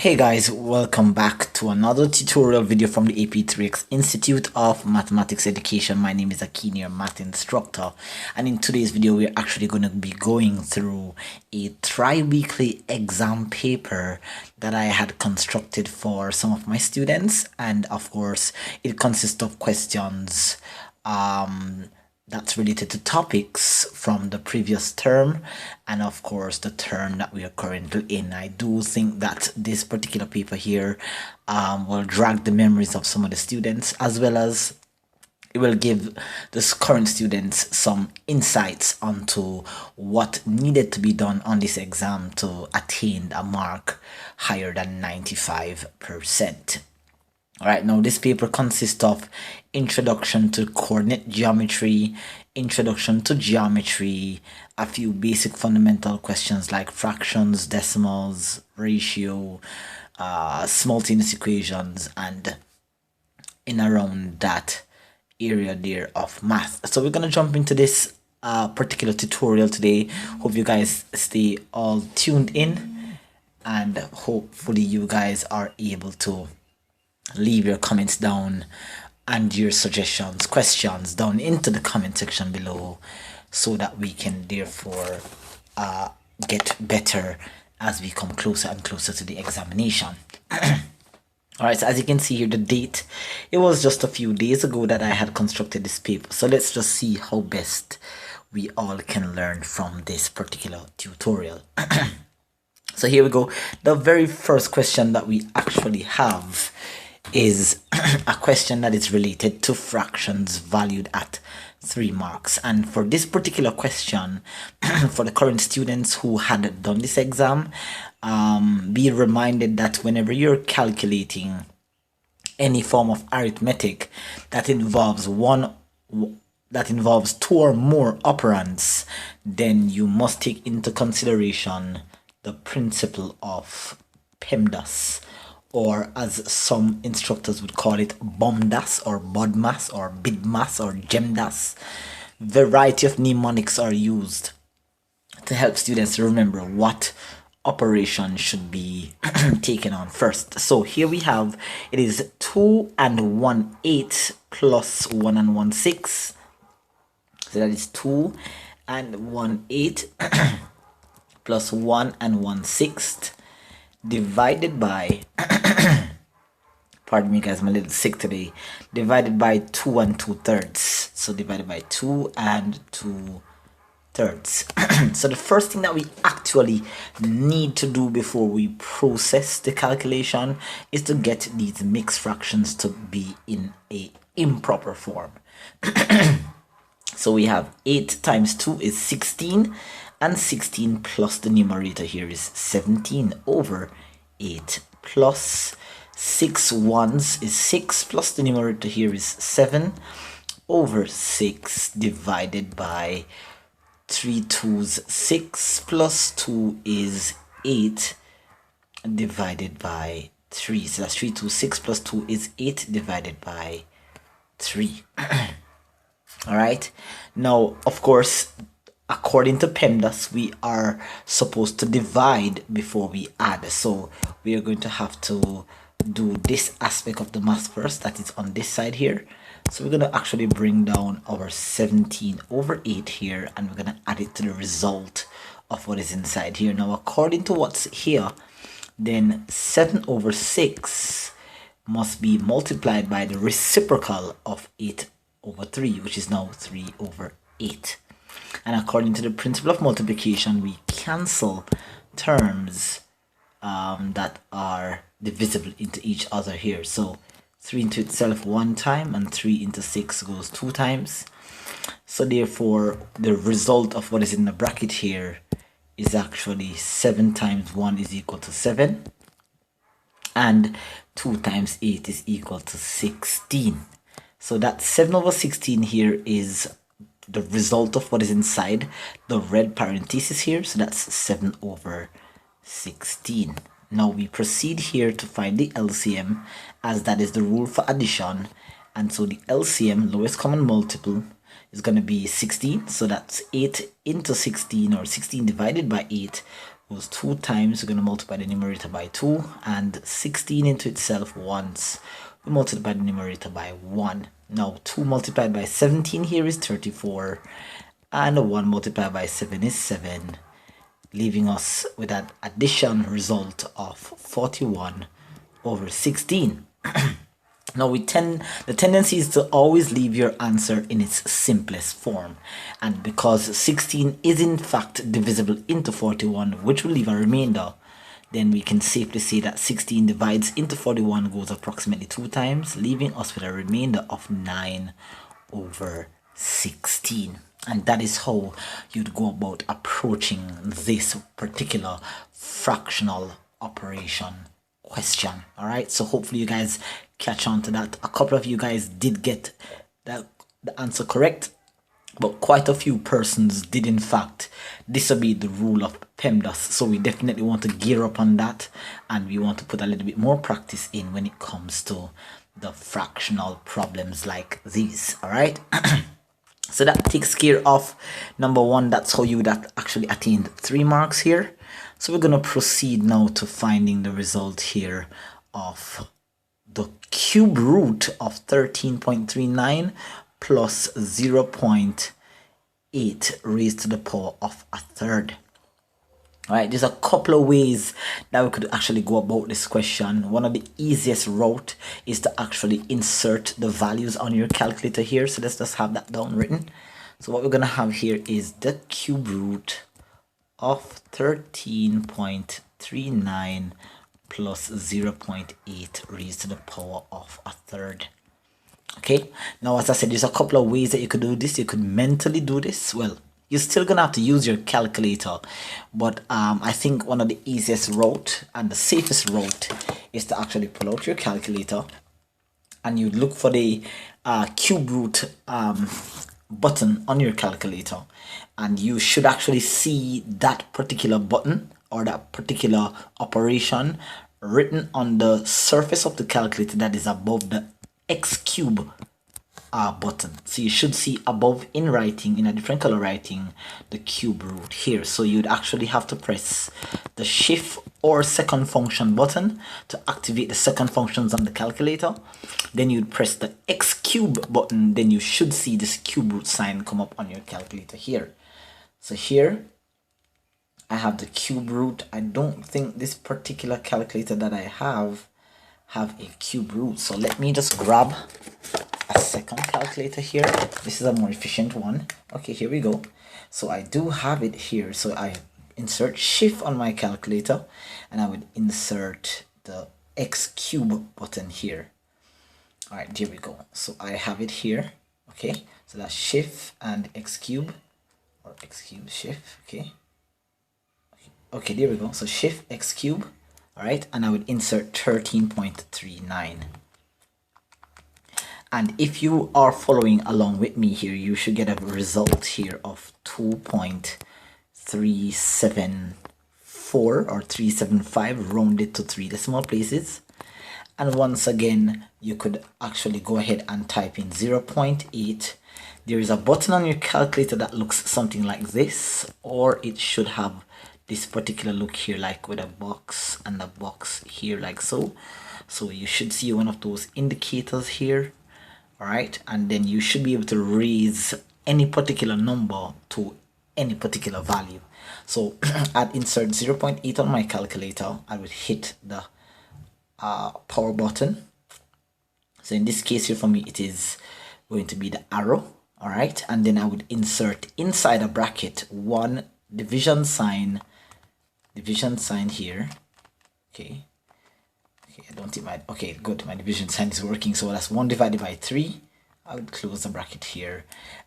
Hey guys, welcome back to another tutorial video from the AP3X Institute of Mathematics Education. My name is Akin, your math instructor, and in today's video we're actually going to be going through a tri-weekly exam paper that I had constructed for some of my students, and of course it consists of questions that's related to topics from the previous term and of course the term that we are currently in. I do think that this particular paper here will drag the memories of some of the students, as well as it will give the current students some insights onto what needed to be done on this exam to attain a mark higher than 95%. Alright, now this paper consists of introduction to coordinate geometry, introduction to geometry, a few basic fundamental questions like fractions, decimals, ratio, simultaneous equations, and in around that area there of math. So we're gonna jump into this particular tutorial today. Hope you guys stay all tuned in, and hopefully you guys are able to leave your comments down and your suggestions, questions down into the comment section below, so that we can therefore get better as we come closer and closer to the examination. Alright, so as you can see here, the date, it was just a few days ago that I had constructed this paper. So let's just see how best we all can learn from this particular tutorial. So here we go. The very first question that we actually have is a question that is related to fractions valued at 3 marks. And for this particular question, for the current students who had done this exam, be reminded that whenever you're calculating any form of arithmetic that involves two or more operands, then you must take into consideration the principle of PEMDAS, or as some instructors would call it, BOMDAS or BODMAS or BIDMAS or GEMDAS. Variety of mnemonics are used to help students remember what operation should be taken on first. So here we have, it is 2 and 1/8 plus 1 and 1/6. So that is 2 and 1/8 plus 1 and 1/6 divided by pardon me guys, I'm a little sick today, divided by 2 and 2/3. So divided by 2 and 2/3. So the first thing that we actually need to do before we process the calculation is to get these mixed fractions to be in a improper form. So we have 8 times 2 is 16, and 16 plus the numerator here is 17 over 8, plus 6 ones is 6 plus the numerator here is 7 over 6 divided by 3 2's 6 plus 2 is 8 divided by 3. So that's 3 2 6 plus 2 is 8 divided by 3. Alright, now of course, according to PEMDAS, we are supposed to divide before we add. So we are going to have to do this aspect of the math first, that is on this side here. So we're going to actually bring down our 17 over 8 here, and we're going to add it to the result of what is inside here. Now according to what's here, then 7 over 6 must be multiplied by the reciprocal of 8 over 3, which is now 3 over 8. And according to the principle of multiplication, we cancel terms that are divisible into each other here. So 3 into itself 1 time, and 3 into 6 goes 2 times. So therefore, the result of what is in the bracket here is actually 7 times 1 is equal to 7. And 2 times 8 is equal to 16. So that 7 over 16 here is the result of what is inside the red parenthesis here. So that's 7 over 16. Now we proceed here to find the LCM, as that is the rule for addition. And so the LCM, lowest common multiple, is going to be 16. So that's 8 into 16, or 16 divided by 8, goes 2 times. We're going to multiply the numerator by 2, and 16 into itself once. We multiply the numerator by 1. Now 2 multiplied by 17 here is 34, and 1 multiplied by 7 is 7, leaving us with an addition result of 41 over 16. Now the tendency is to always leave your answer in its simplest form, and because 16 is in fact divisible into 41, which will leave a remainder, then we can safely say that 16 divides into 41 goes approximately 2 times, leaving us with a remainder of 9 over 16. And that is how you'd go about approaching this particular fractional operation question. All right, so hopefully you guys catch on to that. A couple of you guys did get the answer correct, but quite a few persons did in fact disobey the rule of PEMDAS. So we definitely want to gear up on that, and we want to put a little bit more practice in when it comes to the fractional problems like these. All right. So that takes care of number 1. That's how you would actually attained 3 marks here. So we're going to proceed now to finding the result here of the cube root of 13.39 plus 0.8 raised to the power of a third. All right, there's a couple of ways that we could actually go about this question. One of the easiest route is to actually insert the values on your calculator here. So let's just have that down written. So what we're going to have here is the cube root of 13.39 plus 0.8 raised to the power of a third. Okay, now as I said, there's a couple of ways that you could do this. You could mentally do this. Well, you're still gonna have to use your calculator, but I think one of the easiest route and the safest route is to actually pull out your calculator, and you look for the cube root button on your calculator, and you should actually see that particular button or that particular operation written on the surface of the calculator that is above the X cube button. So you should see above in writing, in a different color writing, the cube root here. So you'd actually have to press the shift or second function button to activate the second functions on the calculator. Then you'd press the X cube button. Then you should see this cube root sign come up on your calculator here. So here I have the cube root. I don't think this particular calculator that I have a cube root. So let me just grab a second calculator here. This is a more efficient one. Okay, here we go. So I do have it here. So I insert shift on my calculator, and I would insert the X cube button here. All right, there we go. So I have it here. Okay, so that's shift and X cube, or X cube shift. Okay, there we go. So shift X cube. All right, and I would insert 13.39. And if you are following along with me here, you should get a result here of 2.374 or 375 rounded to 3 decimal places. And once again, you could actually go ahead and type in 0.8. There is a button on your calculator that looks something like this, or it should have this particular look here, like with a box and a box here like so. So you should see one of those indicators here. All right, and then you should be able to raise any particular number to any particular value. So I'd insert 0.8 on my calculator. I would hit the power button. So in this case here for me, it is going to be the arrow. All right, and then I would insert inside a bracket one division sign here. Okay, I don't think okay, good, my division sign is working. So that's 1 divided by 3. I would close the bracket here,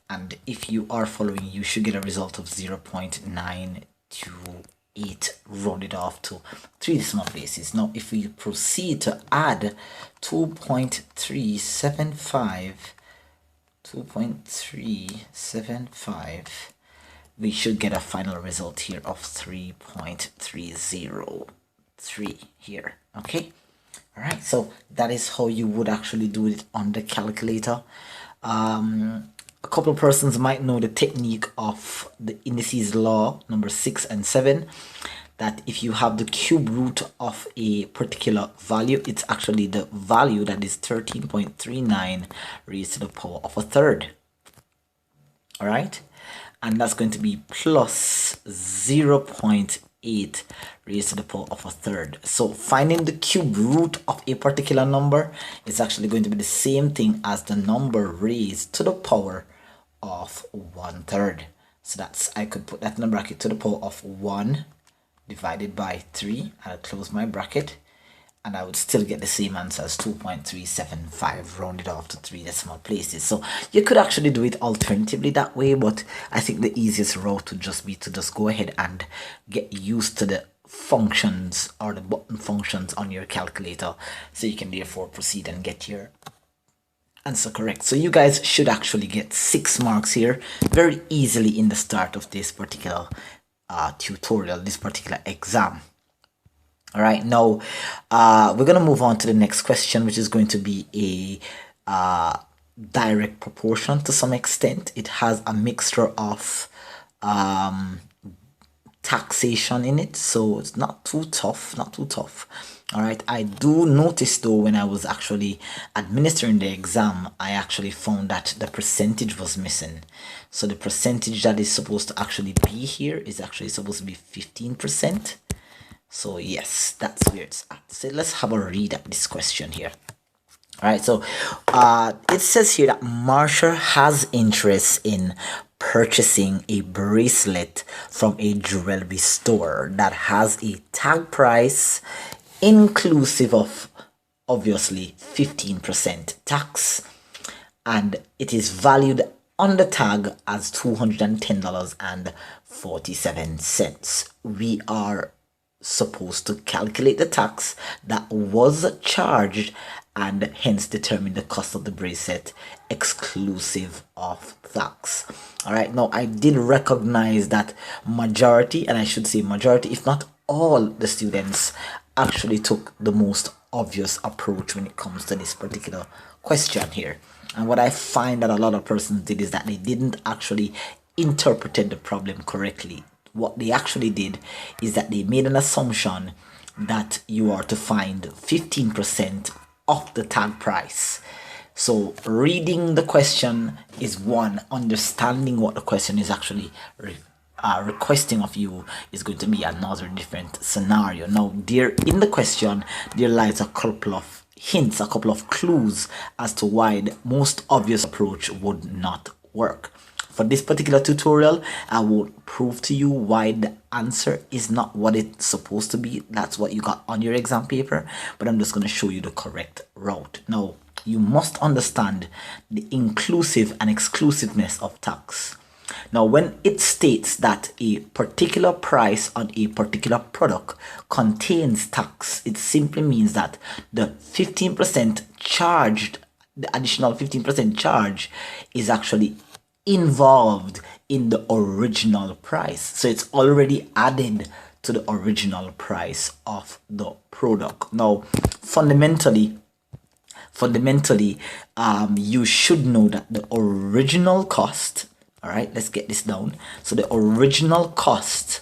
and if you are following, you should get a result of 0.928 rounded off to 3 decimal places. Now if we proceed to add 2.375, we should get a final result here of 3.303 here. Okay, all right, so that is how you would actually do it on the calculator. A couple of persons might know the technique of the indices law number 6 and 7. that if you have the cube root of a particular value, it's actually the value that is 13.39 raised to the power of a third. All right, and that's going to be plus 0.8 raised to the power of a third. So finding the cube root of a particular number is actually going to be the same thing as the number raised to the power of 1/3. So that's, I could put that in the bracket, to the power of 1 divided by 3. I'll close my bracket, and I would still get the same answer as 2.375 rounded off to 3 decimal places. So you could actually do it alternatively that way, but I think the easiest route would just be to just go ahead and get used to the functions or the button functions on your calculator, so you can therefore proceed and get your answer correct. So you guys should actually get 6 marks here very easily in the start of this particular tutorial, this particular exam. All right, now we're going to move on to the next question, which is going to be a direct proportion to some extent. It has a mixture of taxation in it, so it's not too tough, All right, I do notice though, when I was actually administering the exam, I actually found that the percentage was missing. So the percentage that is supposed to actually be here is actually supposed to be 15%. So yes, that's where it's at. So let's have a read at this question here. All right, so it says here that Marsha has interest in purchasing a bracelet from a jewelry store that has a tag price inclusive of obviously 15% tax, and it is valued on the tag as $210.47. We are supposed to calculate the tax that was charged and hence determine the cost of the bracelet exclusive of tax. All right, now I did recognize that majority, and I should say majority, if not all the students actually took the most obvious approach when it comes to this particular question here. And what I find that a lot of persons did is that they didn't actually interpret the problem correctly. What they actually did is that they made an assumption that you are to find 15% of the tag price. So reading the question is one, understanding what the question is actually requesting of you is going to be another different scenario. Now there in the question there lies a couple of hints, a couple of clues as to why the most obvious approach would not work. For this particular tutorial, I will prove to you why the answer is not what it's supposed to be. That's what you got on your exam paper, but I'm just going to show you the correct route. Now, you must understand the inclusive and exclusiveness of tax. Now, when it states that a particular price on a particular product contains tax, it simply means that the 15% charged, the additional 15% charge is actually involved in the original price. So it's already added to the original price of the product. Now, fundamentally, you should know that the original cost, all right, let's get this down. So the original cost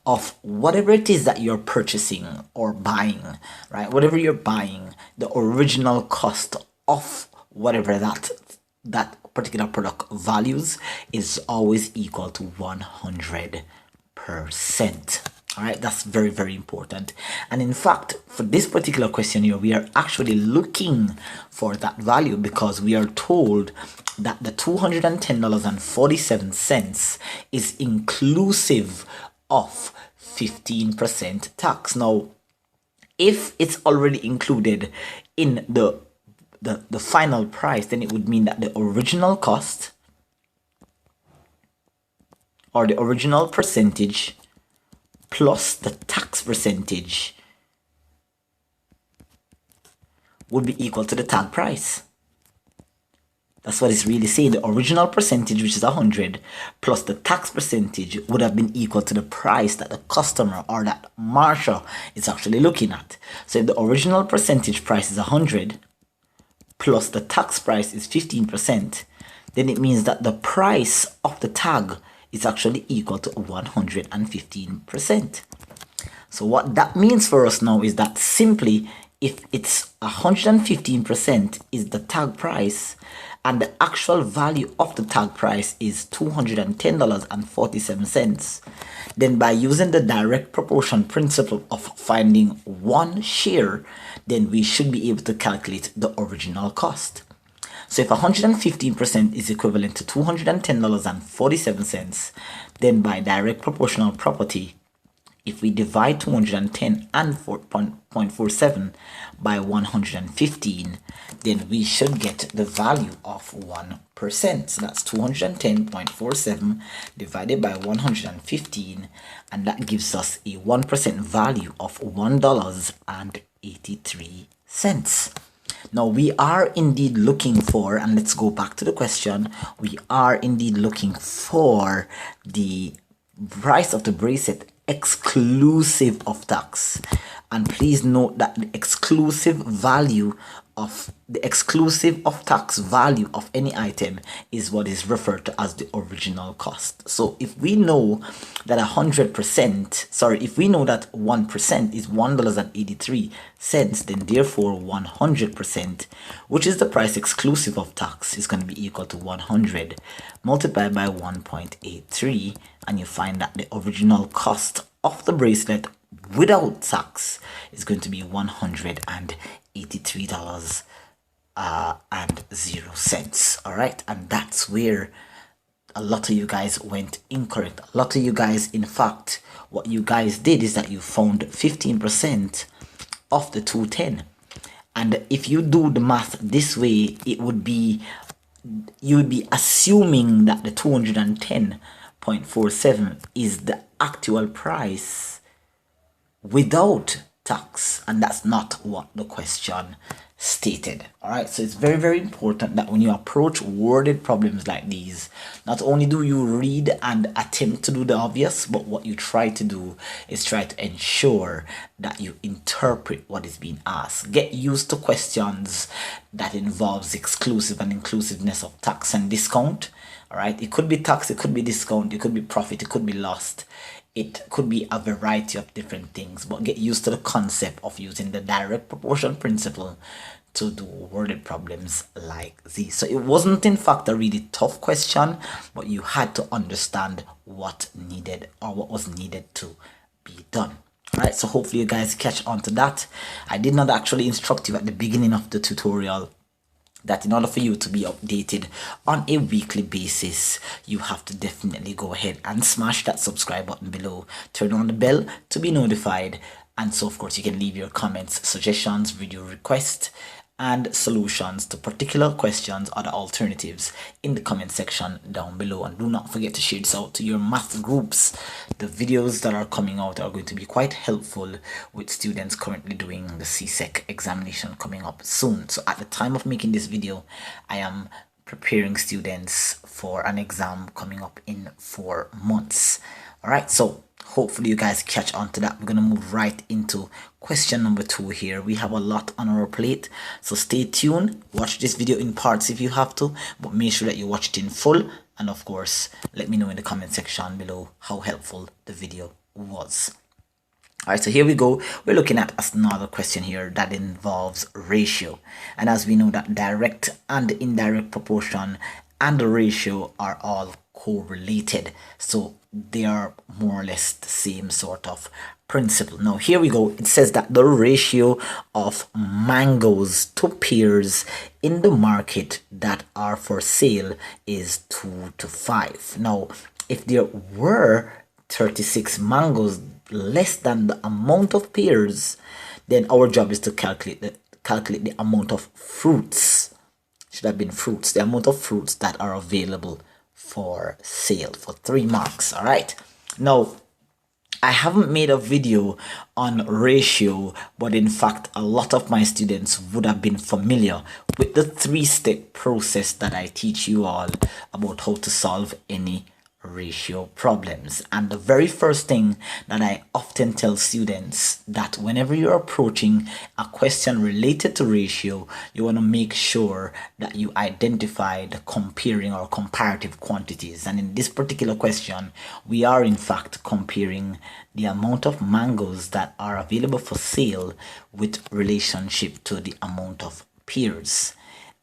of whatever it is that you're purchasing or buying, right? Whatever you're buying, the original cost of whatever that particular product values is always equal to 100%. All right, that's very, very important. And in fact, for this particular question here, we are actually looking for that value because we are told that the $210.47 is inclusive of 15% tax. Now, if it's already included in the final price, then it would mean that the original cost or the original percentage plus the tax percentage would be equal to the tag price. That's what it's really saying. The original percentage, which is 100, plus the tax percentage would have been equal to the price that the customer or that Marsha is actually looking at. So if the original percentage price is 100 plus the tax price is 15%, then it means that the price of the tag is actually equal to 115%. So what that means for us now is that simply if it's 115% is the tag price and the actual value of the tag price is $210.47, then by using the direct proportion principle of finding one share, then we should be able to calculate the original cost. So if 115% is equivalent to $210.47, then by direct proportional property, if we divide 210 and 4.47 by 115, then we should get the value of 1%. So that's 210.47 divided by 115, and that gives us a 1% value of $1.83. Now we are indeed looking for, and let's go back to the question, we are indeed looking for the price of the bracelet exclusive of tax. And please note that the exclusive of tax value of any item is what is referred to as the original cost. So if we know that 1% is $1.83, then therefore 100%, which is the price exclusive of tax, is going to be equal to 100 multiplied by 1.83, and you find that the original cost of the bracelet without tax is going to be $183.00. All right, and that's where a lot of you guys went incorrect. A lot of you guys, in fact, what you guys did is that you found 15% of the 210, and if you do the math this way, it would be, you would be assuming that the 210.47 is the actual price without tax, and that's not what the question stated. All right, so it's very, very important that when you approach worded problems like these, not only do you read and attempt to do the obvious, but what you try to do is try to ensure that you interpret what is being asked. Get used to questions that involves exclusive and inclusiveness of tax and discount. All right, it could be tax, it could be discount, it could be profit, it could be lost, it could be a variety of different things, but get used to the concept of using the direct proportion principle to do worded problems like these. So it wasn't in fact a really tough question, but you had to understand what needed, or what was needed to be done. All right, so hopefully you guys catch on to that. I did not actually instruct you at the beginning of the tutorial that in order for you to be updated on a weekly basis, you have to definitely go ahead and smash that subscribe button below, turn on the bell to be notified, and so of course you can leave your comments, suggestions, video requests, and solutions to particular questions or the alternatives in the comment section down below. And do not forget to share this out to your math groups. The videos that are coming out are going to be quite helpful with students currently doing the CSEC examination coming up soon. So at the time of making this video, I am preparing students for an exam coming up in 4 months. All right, so hopefully you guys catch on to that. We're going to move right into question number 2 here. We have a lot on our plate, so stay tuned. Watch this video in parts if you have to, but make sure that you watch it in full. And of course, let me know in the comment section below how helpful the video was. All right, so here we go. We're looking at another question here that involves ratio. And as we know that direct and indirect proportion and the ratio are all correlated, so they are more or less the same sort of principle. Now here we go. It says that the ratio of mangoes to pears in the market that are for sale is 2 to 5. Now if there were 36 mangoes less than the amount of pears, then our job is to calculate the amount of fruits. Should have been fruits, the amount of fruits that are available for sale, for 3 marks. All right, now I haven't made a video on ratio, but in fact a lot of my students would have been familiar with the 3-step process that I teach you all about how to solve any ratio problems. And the very first thing that I often tell students, that whenever you're approaching a question related to ratio, you want to make sure that you identify the comparing or comparative quantities. And in this particular question, we are in fact comparing the amount of mangoes that are available for sale with relationship to the amount of pears.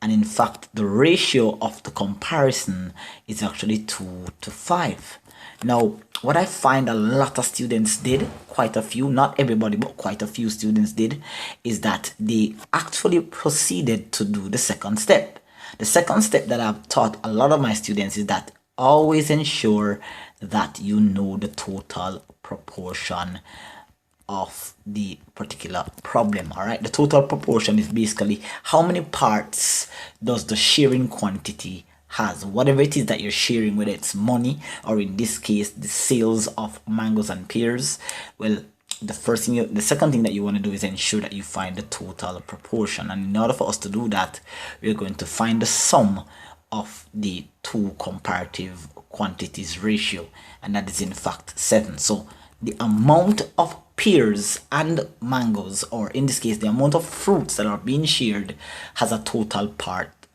And in fact, the ratio of the comparison is actually 2 to 5. Now, what I find a lot of students did, quite a few, not everybody, but quite a few students did, is that they actually proceeded to do the second step. The second step that I've taught a lot of my students is that always ensure that you know the total proportion of the particular problem. All right, the total proportion is basically how many parts does the sharing quantity has, whatever it is that you're sharing, whether it's money or in this case the sales of mangoes and pears. Well, the second thing that you want to do is ensure that you find the total proportion, and in order for us to do that, we're going to find the sum of the two comparative quantities ratio, and that is in fact 7. So the amount of pears and mangoes, or in this case the amount of fruits that are being shared, has a total parts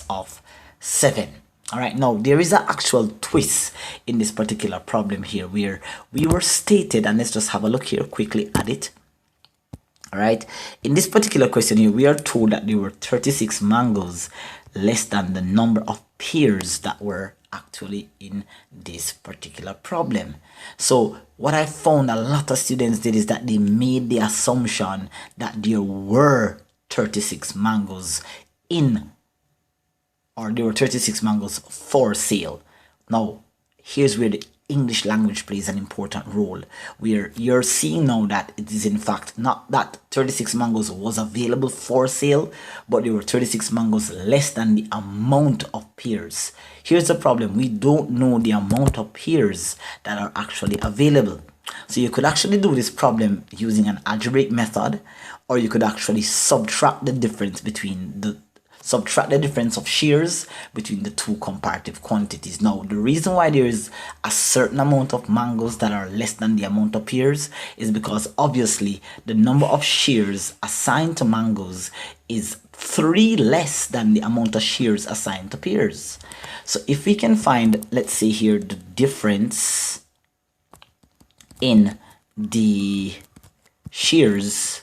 of 7. All right, now there is an actual twist in this particular problem here, where we were stated, and let's just have a look here quickly at it. All right, in this particular question here, we are told that there were 36 mangoes less than the number of pears that were actually in this particular problem. So what I found a lot of students did is that they made the assumption that there were 36 mangoes in, or there were 36 mangoes for sale. Now here's where the English language plays an important role, where you're seeing now that it is in fact not that 36 mangoes was available for sale, but there were 36 mangoes less than the amount of pears. Here's the problem: we don't know the amount of pears that are actually available. So you could actually do this problem using an algebraic method, or you could actually subtract the difference of shares between the two comparative quantities. Now, the reason why there is a certain amount of mangoes that are less than the amount of pears is because obviously the number of shares assigned to mangoes is 3 less than the amount of shares assigned to pears. So if we can find, let's say here, the difference in the shares,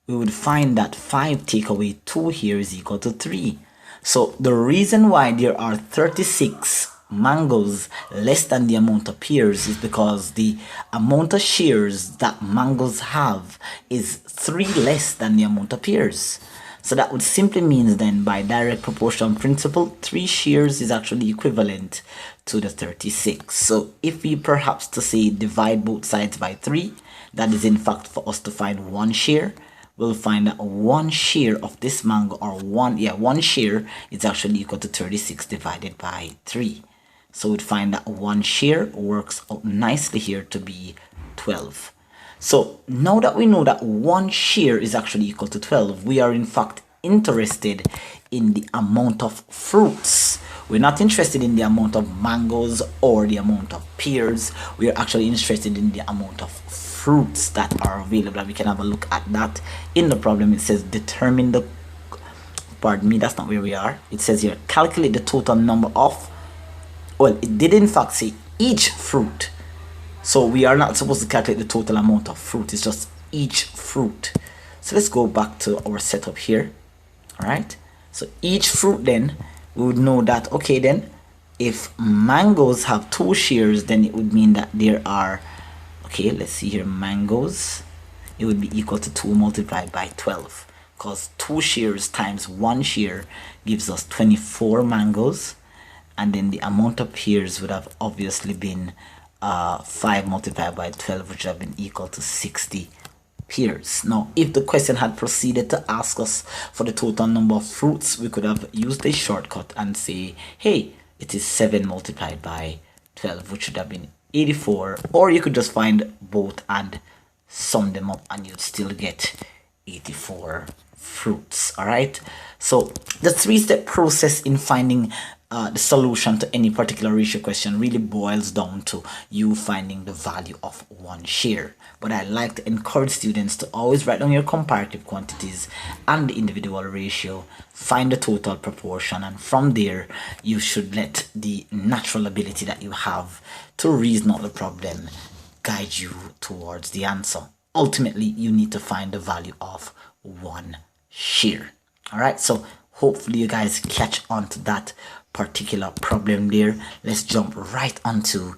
we would find that 5 take away 2 here is equal to 3. So the reason why there are 36 mangoes less than the amount of pears is because the amount of shares that mangoes have is 3 less than the amount of pears. So that would simply mean then, by direct proportion principle, 3 shares is actually equivalent to the 36. So if we perhaps to say divide both sides by 3, that is in fact for us to find 1 share. We'll find that 1 share of this mango, or 1 share, is actually equal to 36 divided by 3. So we'd find that 1 share works out nicely here to be 12. So now that we know that 1 share is actually equal to 12, we are in fact interested in the amount of fruits. We're not interested in the amount of mangoes or the amount of pears. We are actually interested in the amount of fruits that are available, and we can have a look at that in the problem. It says determine the, pardon me, that's not where we are. It says here calculate the total number of, well, it did in fact say each fruit. So we are not supposed to calculate the total amount of fruit, it's just each fruit. So let's go back to our setup here. All right, so each fruit, then we would know that, okay, then if mangoes have 2 shares, then it would mean that there are, okay, let's see here, mangoes, it would be equal to 2 multiplied by 12, because 2 shares times 1 share gives us 24 mangoes, and then the amount of pears would have obviously been 5 multiplied by 12, which would have been equal to 60 pears. Now, if the question had proceeded to ask us for the total number of fruits, we could have used a shortcut and say, hey, it is 7 multiplied by 12, which should have been 84, or you could just find both and sum them up and you'd still get 84 fruits. All right, so the 3-step process in finding the solution to any particular ratio question really boils down to you finding the value of one share. But I like to encourage students to always write down your comparative quantities and the individual ratio, find the total proportion, and from there you should let the natural ability that you have to reason out the problem guide you towards the answer. Ultimately, you need to find the value of one share. All right, so hopefully you guys catch on to that particular problem there. Let's jump right onto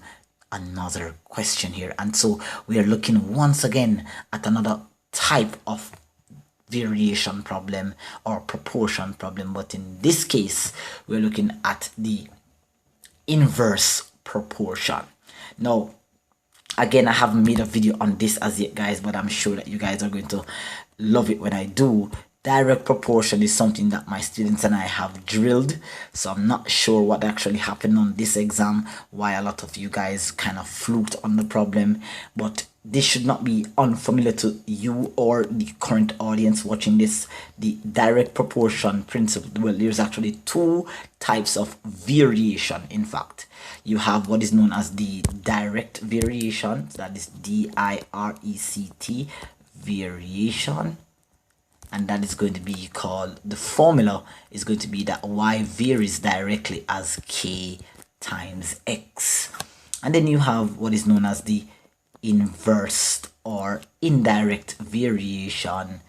another question here. And so we are looking once again at another type of variation problem or proportion problem, but in this case we're looking at the inverse proportion. Now again, I haven't made a video on this as yet, guys, but I'm sure that you guys are going to love it when I do. Direct proportion is something that my students and I have drilled, so I'm not sure what actually happened on this exam, why a lot of you guys kind of fluked on the problem, but this should not be unfamiliar to you or the current audience watching this. The direct proportion principle, well, there's actually two types of variation. In fact, you have what is known as the direct variation, so that is D-I-R-E-C-T, variation, and that is going to be called, the formula is going to be that y varies directly as k times x. And then you have what is known as the inverse or indirect variation,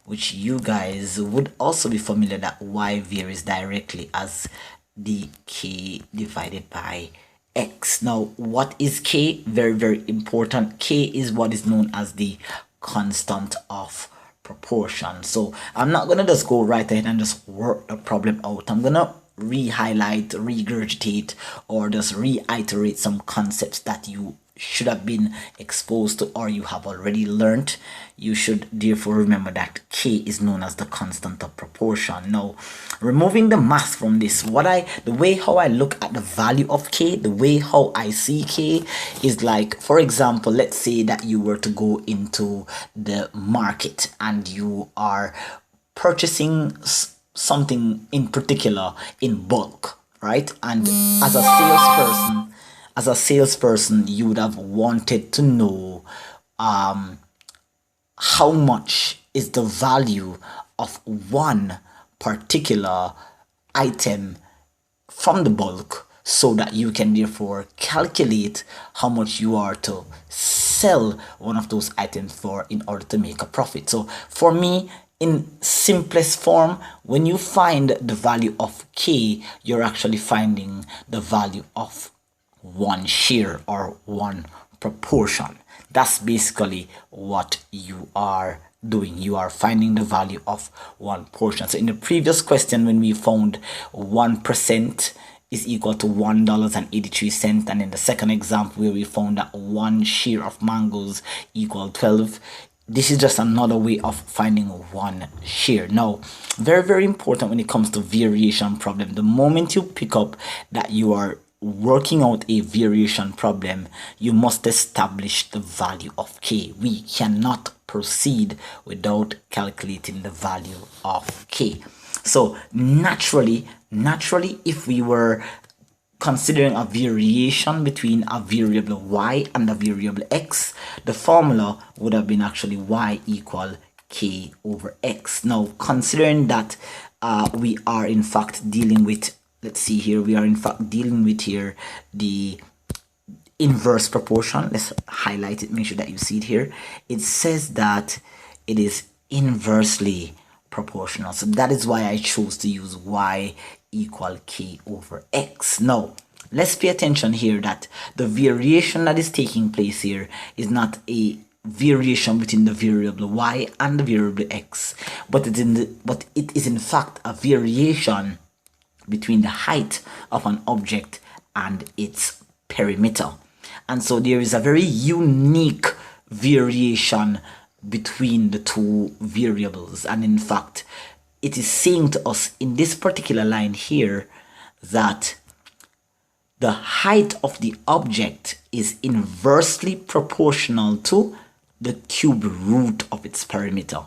which you guys would also be familiar that y varies directly as the k divided by x. Now what is k? Very, very important. K is what is known as the constant of proportion. So I'm not gonna just go right ahead and just work the problem out. I'm gonna re-highlight, regurgitate, or just reiterate some concepts that you should have been exposed to or you have already learned. You should therefore remember that k is known as the constant of proportion. Now, removing the math from this, the way how I look at the value of k, the way how I see k is like, for example, let's say that you were to go into the market and you are purchasing something in particular in bulk, right? And as a salesperson, you would have wanted to know how much is the value of one particular item from the bulk, so that you can therefore calculate how much you are to sell one of those items for in order to make a profit. So for me, in simplest form, when you find the value of k, you're actually finding the value of one share or one proportion. That's basically what you are doing. You are finding the value of one portion. So in the previous question, when we found 1% is equal to $1.83, and in the second example where we found that one share of mangoes equal 12, this is just another way of finding one share. Now, very, very important when it comes to variation problem. The moment you pick up that you are working out a variation problem, you must establish the value of k. We cannot proceed without calculating the value of k. So naturally, if we were considering a variation between a variable y and a variable x, the formula would have been actually y equal k over x. Now, considering that we are in fact dealing with, let's see here, we are in fact dealing with here the inverse proportion. Let's highlight it, make sure that you see it here. It says that it is inversely proportional. So that is why I chose to use y equal k over x. Now, let's pay attention here that the variation that is taking place here is not a variation between the variable y and the variable x, but it is in fact a variation between the height of an object and its perimeter. And so there is a very unique variation between the two variables, and in fact it is saying to us in this particular line here that the height of the object is inversely proportional to the cube root of its perimeter.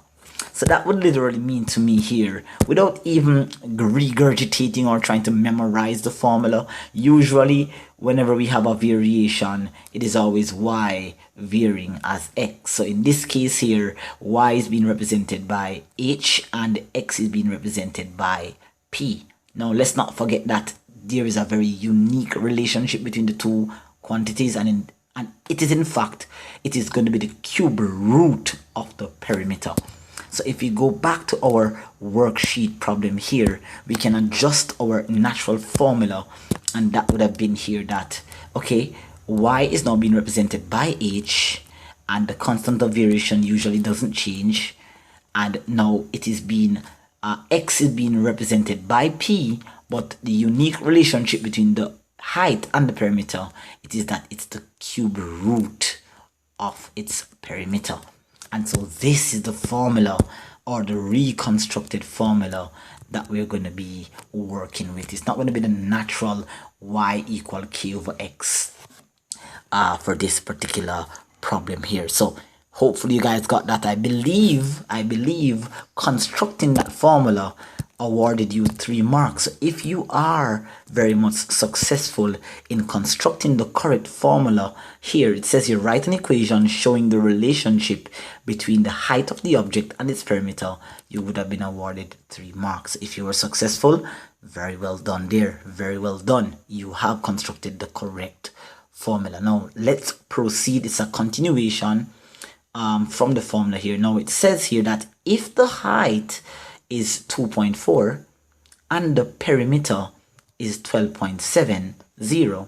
So that would literally mean to me here, without even regurgitating or trying to memorize the formula, usually whenever we have a variation, it is always y varying as x. So in this case here, y is being represented by h and x is being represented by p. Now let's not forget that there is a very unique relationship between the two quantities, and it is in fact, it is going to be the cube root of the perimeter. So if we go back to our worksheet problem here, we can adjust our natural formula, and that would have been here that, okay, y is now being represented by h, and the constant of variation usually doesn't change, and now it is being x is being represented by p, but the unique relationship between the height and the perimeter, it is that it's the cube root of its perimeter. And so this is the formula, or the reconstructed formula, that we're going to be working with. It's not going to be the natural y equal k over x for this particular problem here. So hopefully you guys got that. I believe constructing that formula awarded you 3 marks. So if you are very much successful in constructing the correct formula here, it says you write an equation showing the relationship between the height of the object and its perimeter, you would have been awarded 3 marks. If you were successful, very well done there, very well done. You have constructed the correct formula. Now let's proceed. It's a continuation from the formula here. Now it says here that if the height is 2.4 and the perimeter is 12.70,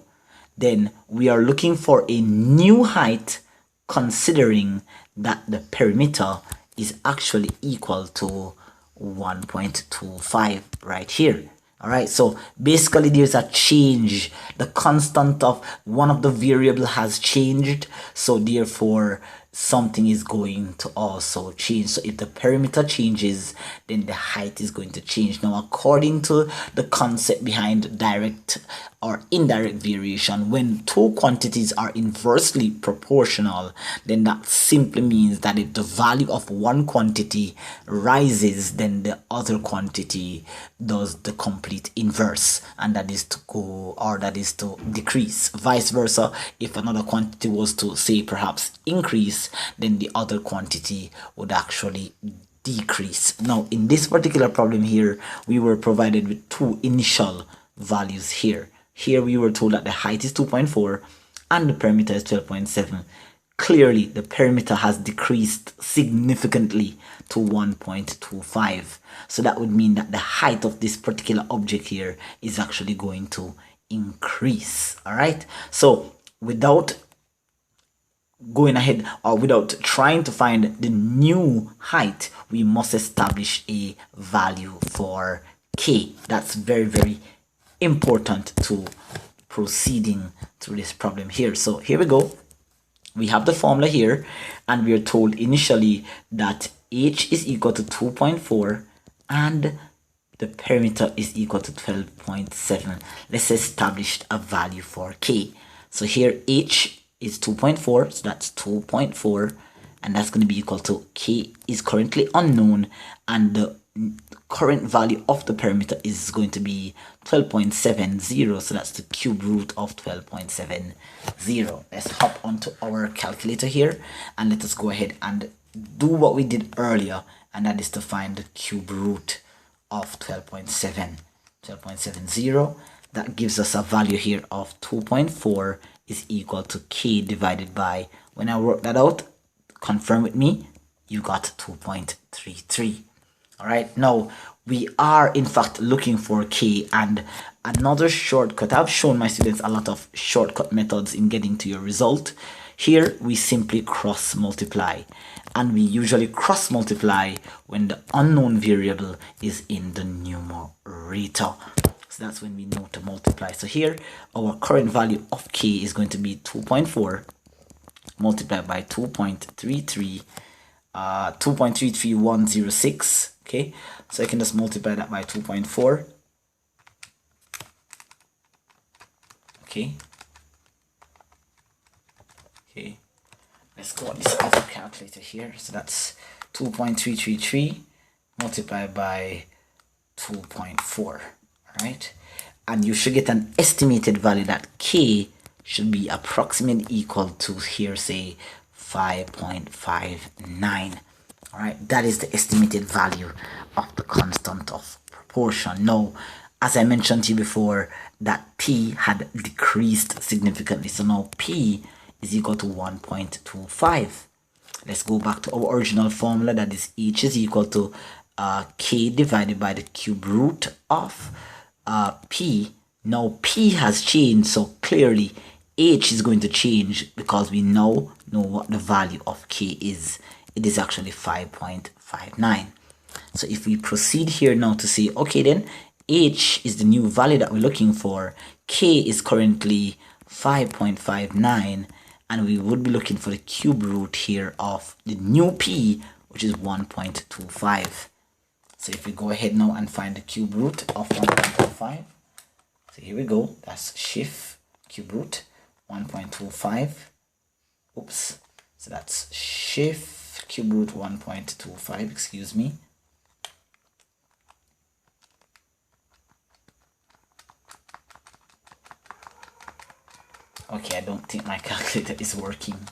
then we are looking for a new height considering that the perimeter is actually equal to 1.25 right here. All right, so basically there's a change. The constant of one of the variable has changed, so therefore something is going to also change. So if the perimeter changes, then the height is going to change. Now, according to the concept behind direct or indirect variation, when two quantities are inversely proportional, then that simply means that if the value of one quantity rises, then the other quantity does the complete inverse, and that is to go, or that is to decrease. Vice versa, if another quantity was to, say, perhaps increase, then the other quantity would actually decrease. Now in this particular problem here, we were provided with two initial values here. Here we were told that the height is 2.4 and the perimeter is 12.7. Clearly the perimeter has decreased significantly to 1.25. So that would mean that the height of this particular object here is actually going to increase. All right, so without going ahead, or without trying to find the new height, we must establish a value for k. That's very, very important to proceeding through this problem here. So here we go. We have the formula here, and we are told initially that h is equal to 2.4 and the perimeter is equal to 12.7. Let's establish a value for k. So here h is 2.4, so that's 2.4, and that's going to be equal to k is currently unknown, and the current value of the perimeter is going to be 12.70, so that's the cube root of 12.70. Let's hop onto our calculator here and let us go ahead and do what we did earlier, and that is to find the cube root of 12.70. That gives us a value here of 2.4 is equal to k divided by, when I work that out, confirm with me, you got 2.33. all right, now we are in fact looking for k, and another shortcut. I've shown my students a lot of shortcut methods in getting to your result. Here we simply cross multiply, and we usually cross multiply when the unknown variable is in the numerator. So that's when we know to multiply. So here our current value of k is going to be 2.4 multiplied by 2.33106. Okay, so I can just multiply that by 2.4. Okay, let's go on this other calculator here. So that's 2.333 multiplied by 2.4. All right, and you should get an estimated value that K should be approximately equal to, here, say 5.59. all right, that is the estimated value of the constant of proportion. Now, as I mentioned to you before, that P had decreased significantly, so now P is equal to 1.25. Let's go back to our original formula, that is H is equal to K divided by the cube root of P. Now P has changed, so clearly H is going to change because we now know what the value of K is. It is actually 5.59. So if we proceed here now to say, okay, then H is the new value that we're looking for. K is currently 5.59, and we would be looking for the cube root here of the new P, which is 1.25. So if we go ahead now and find the cube root of 1.25, so here we go, that's shift cube root 1.25. Oops, so that's shift cube root 1.25, excuse me. Okay, I don't think my calculator is working.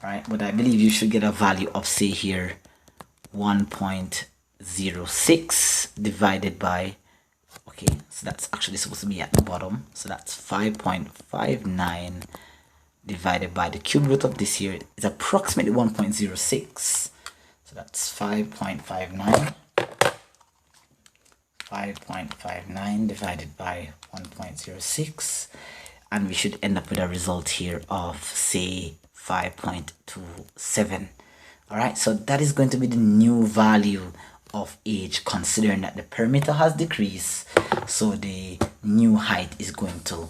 All right, but I believe you should get a value of, say here, 1.06 divided by, okay, so that's actually supposed to be at the bottom, so that's 5.59 divided by the cube root of this here is approximately 1.06, so that's 5.59 divided by 1.06, and we should end up with a result here of, say, 5.27. all right, so that is going to be the new value of H, considering that the perimeter has decreased, so the new height is going to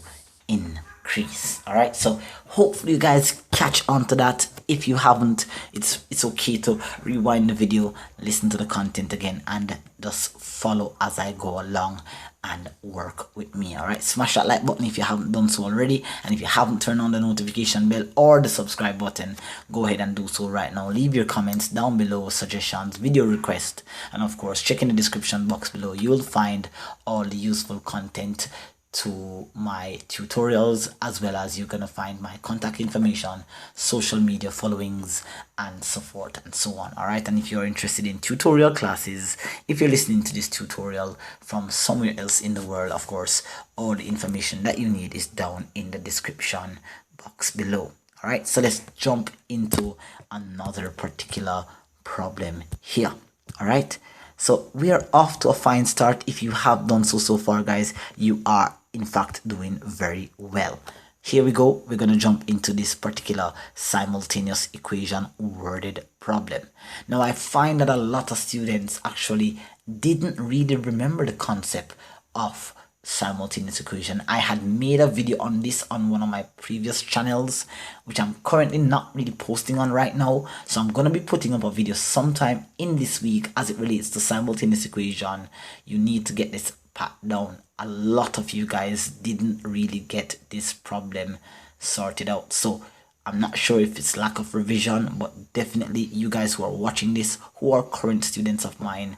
increase. All right, so hopefully you guys catch on to that. If you haven't, it's okay to rewind the video, listen to the content again, and just follow as I go along and work with me. All right, smash that like button if you haven't done so already, and if you haven't turned on the notification bell or the subscribe button, go ahead and do so right now. Leave your comments down below, suggestions, video requests, and of course check in the description box below. You'll find all the useful content to my tutorials, as well as you're gonna find my contact information, social media followings, and so forth and so on. All right, and if you're interested in tutorial classes, if you're listening to this tutorial from somewhere else in the world, of course all the information that you need is down in the description box below. All right, so let's jump into another particular problem here. All right, so we are off to a fine start. If you have done so far, guys, you are in fact doing very well. Here we go, we're going to jump into this particular simultaneous equation worded problem. Now I find that a lot of students actually didn't really remember the concept of simultaneous equation. I had made a video on this on one of my previous channels, which I'm currently not really posting on right now, so I'm going to be putting up a video sometime in this week as it relates to simultaneous equation. You need to get this pat down. A lot of you guys didn't really get this problem sorted out, so I'm not sure if it's lack of revision, but definitely you guys who are watching this, who are current students of mine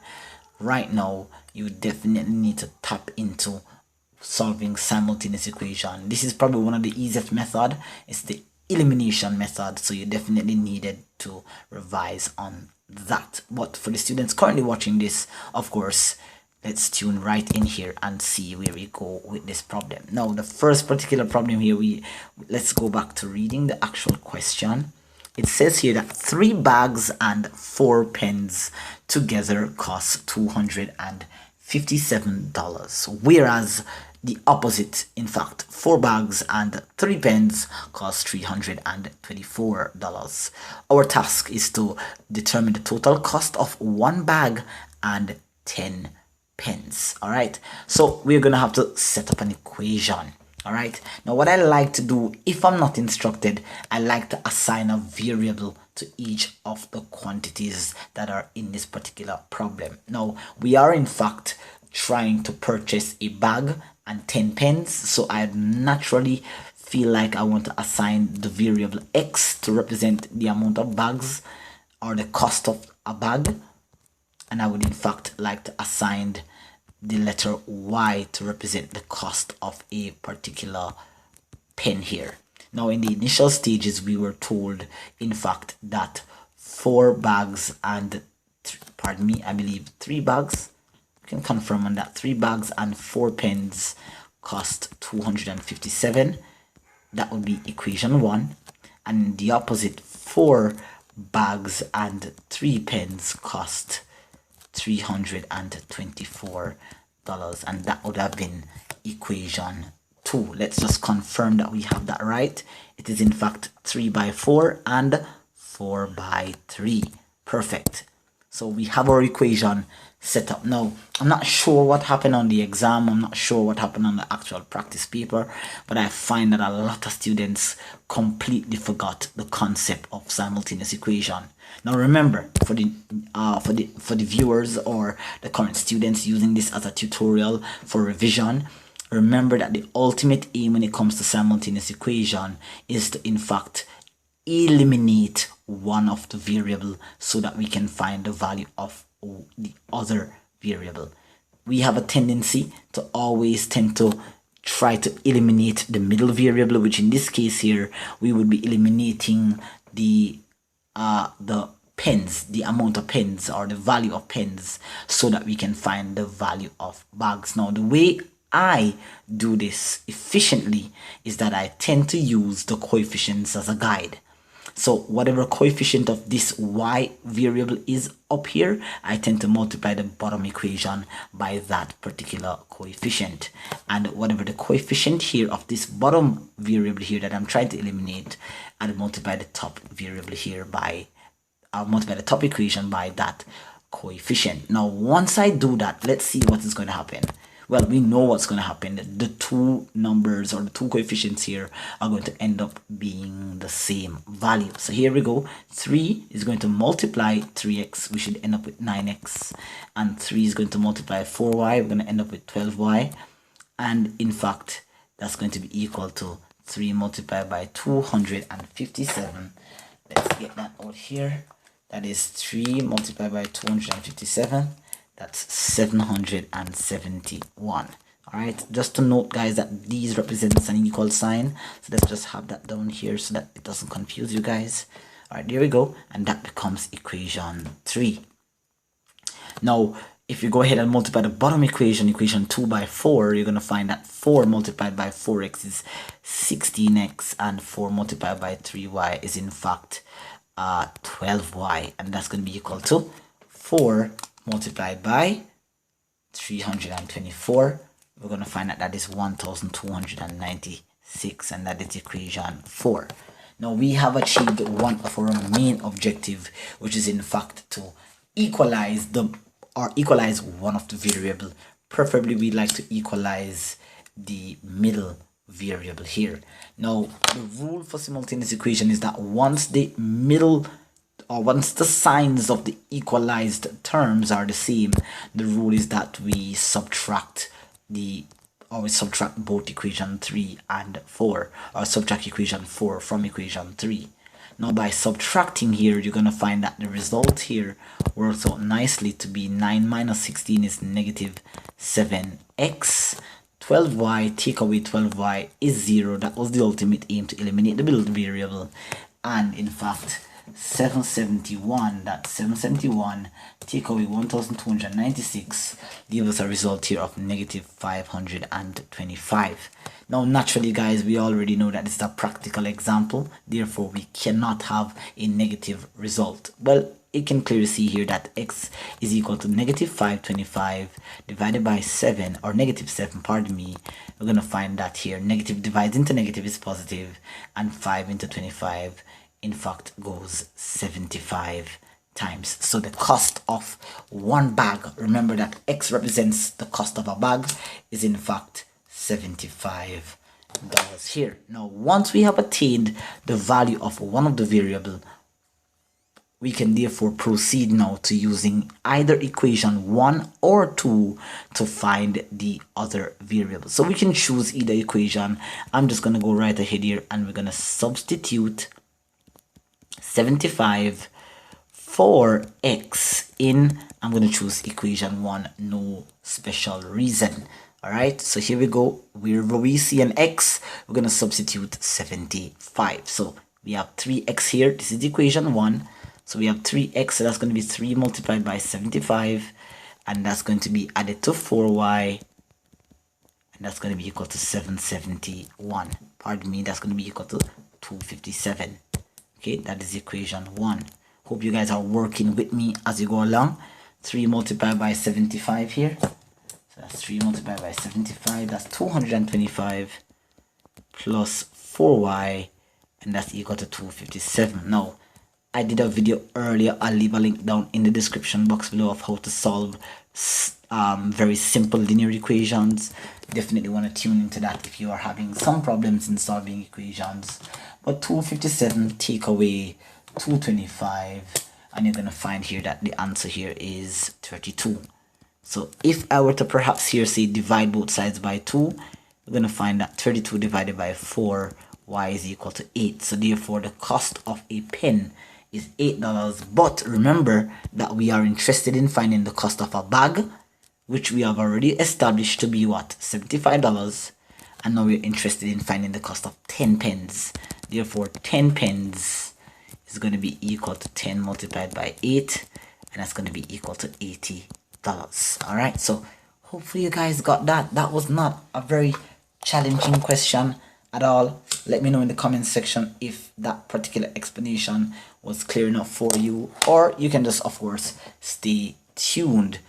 right now, you definitely need to tap into solving simultaneous equation. This is probably one of the easiest method. It's the elimination method, so you definitely needed to revise on that. But for the students currently watching this, of course, let's tune right in here and see where we go with this problem. Now the first particular problem here, let's go back to reading the actual question. It says here that 3 bags and 4 pens together cost $257, whereas the opposite, in fact, 4 bags and 3 pens cost $324. Our task is to determine the total cost of 1 bag and 10 pens. All right, so we're gonna have to set up an equation. All right, now what I like to do, if I'm not instructed, I like to assign a variable to each of the quantities that are in this particular problem. Now we are in fact trying to purchase a bag and 10 pens, so I naturally feel like I want to assign the variable x to represent the amount of bags or the cost of a bag, and I would in fact like to assign the letter Y to represent the cost of a particular pen here. Now in the initial stages we were told in fact that 4 bags and pardon me, I believe 3 bags, you can confirm on that, 3 bags and 4 pens cost 257. That would be equation 1. And the opposite, 4 bags and 3 pens cost $324, and that would have been equation 2. Let's just confirm that we have that right. It is in fact 3 by 4 and 4 by 3. Perfect. So we have our equation set up. Now, I'm not sure what happened on the exam. I'm not sure what happened on the actual practice paper, but I find that a lot of students completely forgot the concept of simultaneous equation. Now remember, for the viewers or the current students using this as a tutorial for revision, remember that the ultimate aim when it comes to simultaneous equation is to in fact eliminate one of the variable so that we can find the value of the other variable. We have a tendency to always tend to try to eliminate the middle variable, which in this case here we would be eliminating the pens, the amount of pens or the value of pens, so that we can find the value of bags. Now the way I do this efficiently is that I tend to use the coefficients as a guide. So whatever coefficient of this y variable is up here, I tend to multiply the bottom equation by that particular coefficient. And whatever the coefficient here of this bottom variable here that I'm trying to eliminate, I'll multiply the top variable here by, I'll multiply the top equation by that coefficient. Now once I do that, let's see what is going to happen. Well, we know what's going to happen. The two numbers or the two coefficients here are going to end up being the same value. So here we go. 3 is going to multiply 3x. We should end up with 9x. And 3 is going to multiply 4y. We're going to end up with 12y. And in fact, that's going to be equal to 3 multiplied by 257. Let's get that out here. That is 3 multiplied by 257. That's 771. All right, just to note guys that these represents an equal sign, so let's just have that down here so that it doesn't confuse you guys. All right, there we go, and that becomes equation 3. Now if you go ahead and multiply the bottom equation, equation 2 by 4, you're going to find that 4 multiplied by 4x is 16x, and 4 multiplied by 3y is in fact 12y, and that's going to be equal to 4 multiplied by 324. We're going to find that that is 1296, and that is equation 4. Now we have achieved one of our main objective, which is in fact to equalize one of the variable. Preferably we'd like to equalize the middle variable here. Now the rule for simultaneous equation is that once the signs of the equalized terms are the same, the rule is that we subtract both equation 3 and 4, or subtract equation 4 from equation 3. Now by subtracting here, you're going to find that the result here works out nicely to be 9 minus 16 is negative 7x. 12y, take away 12y is 0. That was the ultimate aim, to eliminate the middle variable. And in fact 771, that's 771, take away 1296, give us a result here of negative 525. Now naturally guys, we already know that this is a practical example, therefore we cannot have a negative result. Well, you can clearly see here that x is equal to negative 525 divided by 7, or negative 7, pardon me. We're going to find that here negative divides into negative is positive, and 5 into 25 in fact goes 75 times. So the cost of one bag, remember that x represents the cost of a bag, is in fact $75 here. Now once we have attained the value of one of the variable, we can therefore proceed now to using either equation 1 or 2 to find the other variable. So we can choose either equation. I'm just going to go right ahead here and we're going to substitute 75 4x in, I'm going to choose equation 1, no special reason. All right, so here we go. Wherever we see an x, we're going to substitute 75. So we have 3x here. This is equation 1. So we have 3x, so that's going to be 3 multiplied by 75, and that's going to be added to 4y, and that's going to be equal to 771. Pardon me, that's going to be equal to 257. Okay, that is equation 1. Hope you guys are working with me as you go along. 3 multiplied by 75 here. So that's 3 multiplied by 75. That's 225 plus 4y, and that's equal to 257. Now, I did a video earlier. I'll leave a link down in the description box below of how to solve very simple linear equations. Definitely want to tune into that if you are having some problems in solving equations. But 257 take away 225, and you're going to find here that the answer here is 32. So if I were to perhaps here say divide both sides by 2, we're going to find that 32 divided by 4, y is equal to 8. So therefore the cost of a pen is $8. But remember that we are interested in finding the cost of a bag, which we have already established to be what? $75. And now we're interested in finding the cost of 10 pens. Therefore 10 pens is going to be equal to 10 multiplied by 8, and that's going to be equal to $80. All right, so hopefully you guys got that. That was not a very challenging question at all. Let me know in the comment section if that particular explanation was clear enough for you, or you can just of course stay tuned.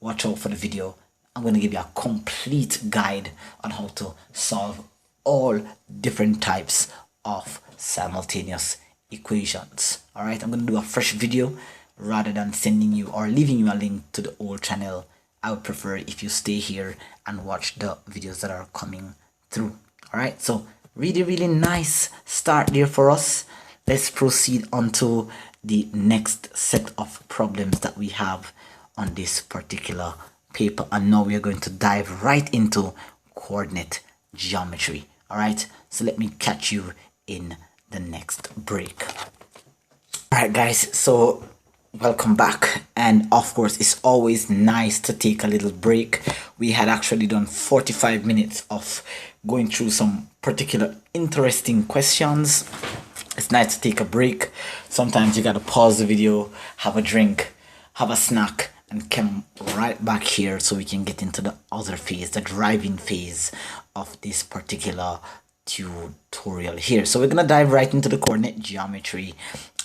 Watch out for the video. I'm going to give you a complete guide on how to solve all different types of simultaneous equations. All right, I'm going to do a fresh video rather than sending you or leaving you a link to the old channel. I would prefer if you stay here and watch the videos that are coming through. All right, so really nice start there for us. Let's proceed on to the next set of problems that we have on this particular paper, and now we are going to dive right into coordinate geometry. All right, so let me catch you in the next break. All right guys, so welcome back, and of course it's always nice to take a little break. We had actually done 45 minutes of going through some particular interesting questions. It's nice to take a break. Sometimes you gotta pause the video, have a drink, have a snack, and come right back here so we can get into the other phase, the driving phase of this particular tutorial here. So we're gonna dive right into the coordinate geometry,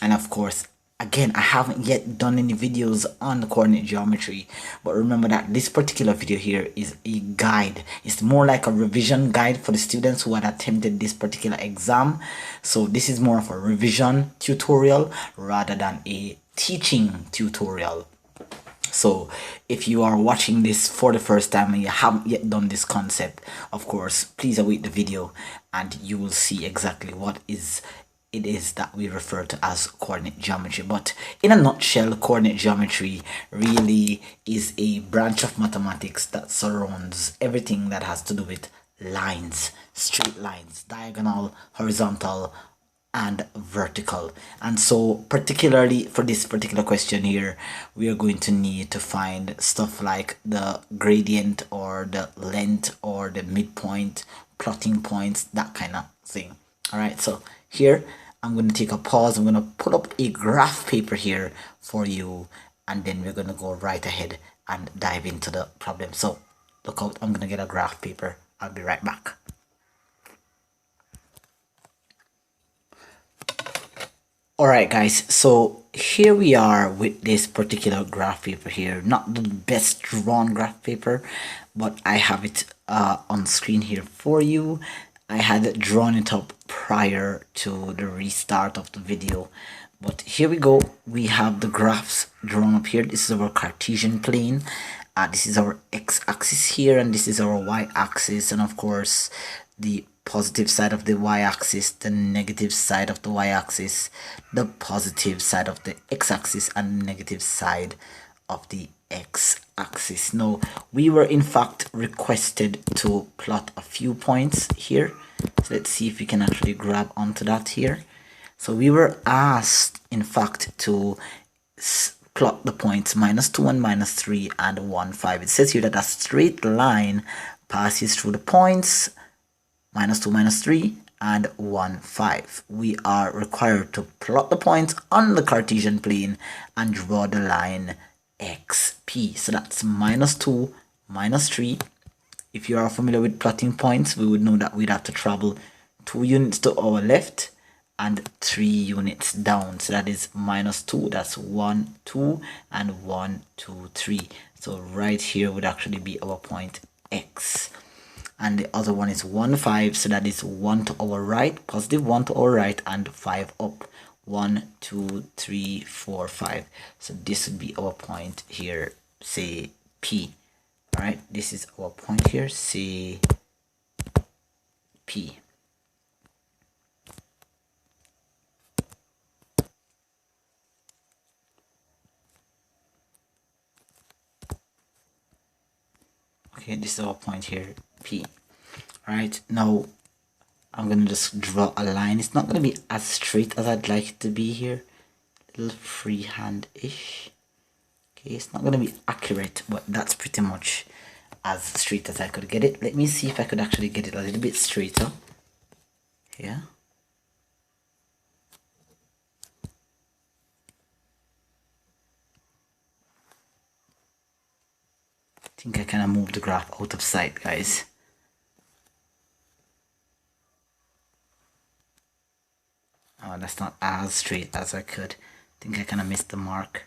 and of course again, I haven't yet done any videos on the coordinate geometry, but remember that this particular video here is a guide. It's more like a revision guide for the students who had attempted this particular exam. So this is more of a revision tutorial rather than a teaching tutorial. So if you are watching this for the first time and you haven't yet done this concept, of course, please await the video and you will see exactly what it is that we refer to as coordinate geometry. But in a nutshell, coordinate geometry really is a branch of mathematics that surrounds everything that has to do with lines, straight lines, diagonal, horizontal, and vertical. And so particularly for this particular question here, we are going to need to find stuff like the gradient or the length or the midpoint, plotting points, that kind of thing. All right, so here I'm going to take a pause. I'm going to pull up a graph paper here for you, and then we're going to go right ahead and dive into the problem. So look out, I'm going to get a graph paper. I'll be right back. Alright guys, so here we are with this particular graph paper here. Not the best drawn graph paper, but I have it on screen here for you. I had drawn it up prior to the restart of the video, but here we go. We have the graphs drawn up here. This is our Cartesian plane. This is our x-axis here, and this is our y-axis, and of course the positive side of the y-axis, the negative side of the y-axis, the positive side of the x-axis, and negative side of the x-axis. Now we were in fact requested to plot a few points here, so let's see if we can actually grab onto that here. So we were asked in fact to plot the points -2 and -3 and 1 5. It says here that a straight line passes through the points -2 -3 and 1 5. We are required to plot the points on the Cartesian plane and draw the line xp. So that's -2 -3. If you are familiar with plotting points, we would know that we'd have to travel 2 units to our left and 3 units down. So that is -2, that's 1 2 and 1 2 3. So right here would actually be our point x, and the other one is 1 5, so that is 1 to our right, +1 to our right, and 5 up. 1 2 3 4 5. So this would be our point here, say P. All right, this is our point here, say P. Okay, this is our point here, P. All right, now I'm gonna just draw a line. It's not gonna be as straight as I'd like it to be here, a little freehand-ish. Okay, it's not gonna be accurate, but that's pretty much as straight as I could get it. Let me see if I could actually get it a little bit straighter here. I think I kind of moved the graph out of sight, guys. Oh, that's not as straight as I could. I think I kind of missed the mark.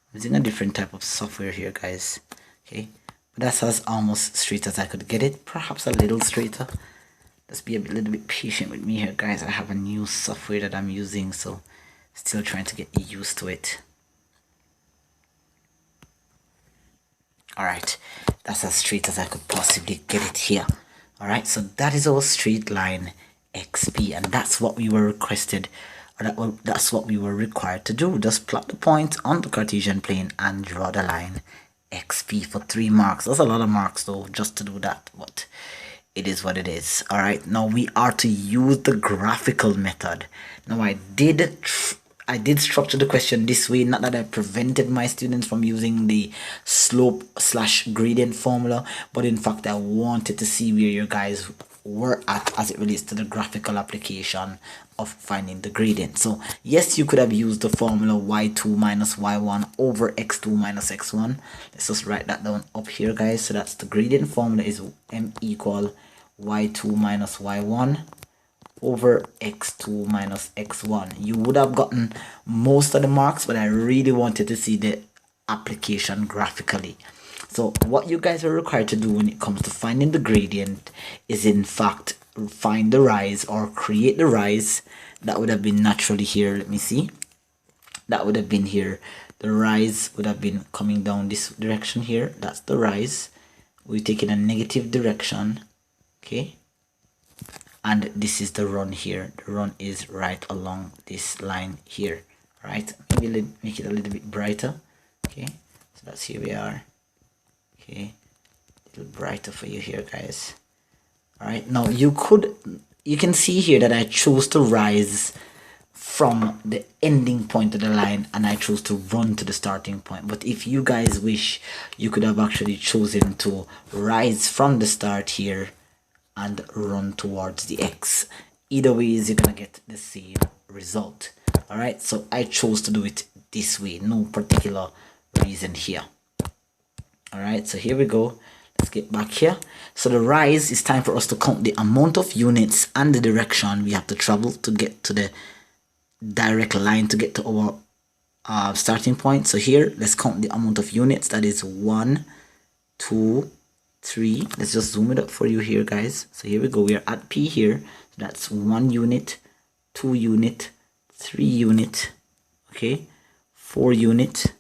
I'm using a different type of software here, guys. Okay, but that's as almost straight as I could get it. Perhaps a little straighter. Just be a little bit patient with me here, guys. I have a new software that I'm using, so still trying to get used to it. Alright, that's as straight as I could possibly get it here. Alright, so that is our straight line xp, and that's what we were requested, or that's what we were required to do. Just plot the point on the Cartesian plane and draw the line xp for 3 marks. That's a lot of marks though, just to do that, but it is what it is. Alright, now we are to use the graphical method. Now I did structure the question this way, not that I prevented my students from using the slope/gradient formula, but in fact I wanted to see where you guys were at as it relates to the graphical application of finding the gradient. So yes, you could have used the formula y2 minus y1 over x2 minus x1. Let's just write that down up here, guys. So that's the gradient formula is m equal y2 minus y1 over x2 minus x1. You would have gotten most of the marks, but I really wanted to see the application graphically. So what you guys are required to do when it comes to finding the gradient is in fact find the rise, or create the rise. That would have been naturally here. Let me see. That would have been here. The rise would have been coming down this direction here. That's the rise. We take in a negative direction. Okay. And this is the run here. The run is right along this line here. Right. Maybe make it a little bit brighter. Okay. So that's here we are. Okay. A little brighter for you here, guys. Alright, now you can see here that I chose to rise from the ending point of the line and I chose to run to the starting point. But if you guys wish, you could have actually chosen to rise from the start here and run towards the X. Either way, you're gonna get the same result. Alright, so I chose to do it this way, no particular reason here. Alright, so here we go. Let's get back here. So the rise is time for us to count the amount of units and the direction we have to travel to get to the direct line to get to our starting point. So here, let's count the amount of units. That is 1, 2, 3. Let's just zoom it up for you here, guys. So here we go. We are at P here. So that's 1 unit, 2 unit, 3 unit, okay, 4 unit,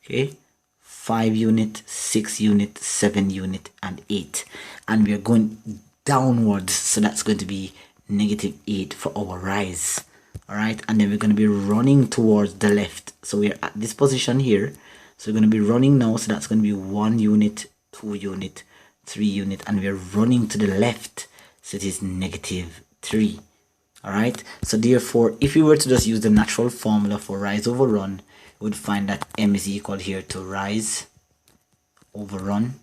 okay, 5 unit, 6 unit, 7 unit, and 8. And we are going downwards, so that's going to be -8 for our rise. Alright, and then we're going to be running towards the left. So we're at this position here. So we're going to be running now, so that's going to be 1 unit, 2 unit, 3 unit, and we're running to the left. So it is -3. All right, so therefore if we were to just use the natural formula for rise over run, we would find that m is equal here to rise over run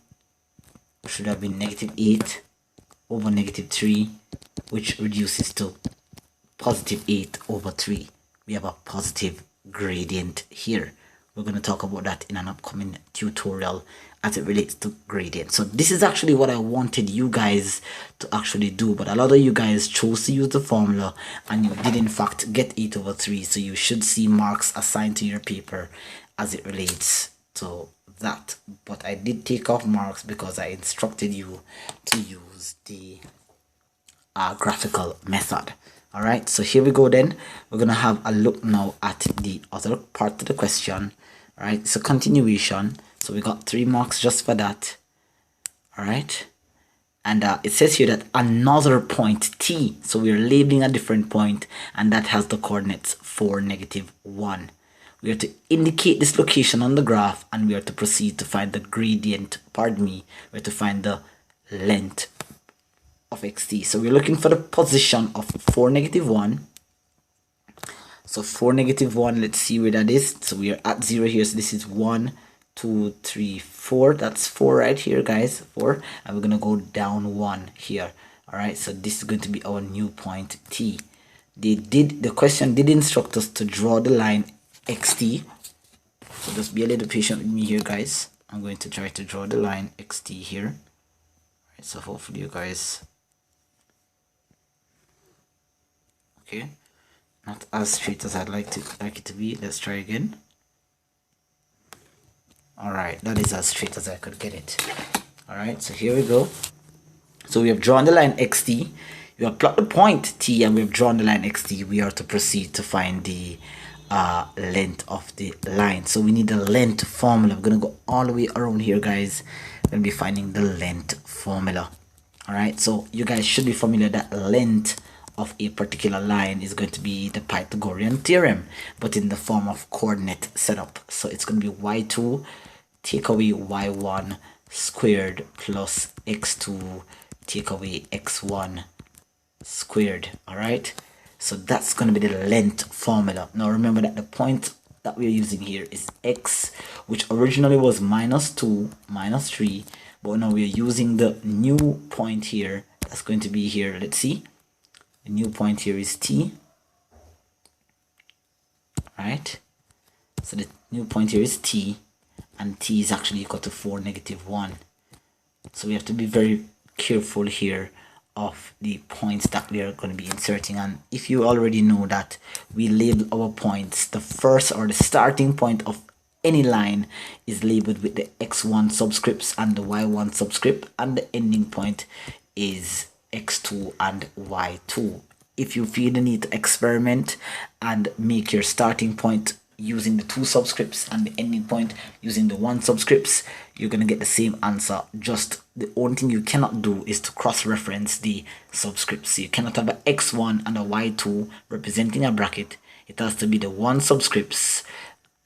should have been -8 over -3, which reduces to +8 over 3. We have a positive gradient here. We're going to talk about that in an upcoming tutorial as it relates to gradient. So this is actually what I wanted you guys to actually do, but a lot of you guys chose to use the formula and you did in fact get 8 over 3. So you should see marks assigned to your paper as it relates to that. But I did take off marks because I instructed you to use the graphical method. All right, so here we go. Then we're gonna have a look now at the other part of the question. All right, it's a continuation, so we got 3 marks just for that. All right, and it says here that another point T, so we're labeling a different point, and that has the coordinates 4, -1. We are to indicate this location on the graph, and we are to proceed to find the gradient, pardon me, we're to find the length of xt. So we're looking for the position of 4, -1. So 4, -1, let's see where that is. So we are at 0 here, so this is 1, 2, 3, 4. That's 4 right here, guys, 4. And we're gonna go down 1 here. All right, so this is going to be our new point T. The question did instruct us to draw the line xt, so just be a little patient with me here, guys. I'm going to try to draw the line xt here. All right, so hopefully you guys, okay, not as straight as I'd like it to be. Let's try again. All right, that is as straight as I could get it. All right, so here we go. So we have drawn the line xt, we have plotted the point t, and we have drawn the line xt. We are to proceed to find the length of the line. So we need the length formula. We're gonna go all the way around here, guys. We're gonna be finding the length formula. All right, so you guys should be familiar that length of a particular line is going to be the Pythagorean theorem, but in the form of coordinate setup. So it's going to be y2 take away y1 squared plus x2 take away x1 squared. All right, so that's going to be the length formula. Now remember that the point that we're using here is x, which originally was -2, -3, but now we're using the new point here. That's going to be here. Let's see. The new point here is t. Right? So the new point here is t, and t is actually equal to 4, -1. So we have to be very careful here of the points that we are going to be inserting. And if you already know that we label our points, the first or the starting point of any line is labeled with the x1 subscripts and the y1 subscript, and the ending point is x2 and y2. If you feel the need to experiment and make your starting point using the 2 subscripts and the ending point using the 1 subscripts, you're going to get the same answer. Just the only thing you cannot do is to cross-reference the subscripts. So you cannot have an x1 and a y2 representing a bracket. It has to be the 1 subscripts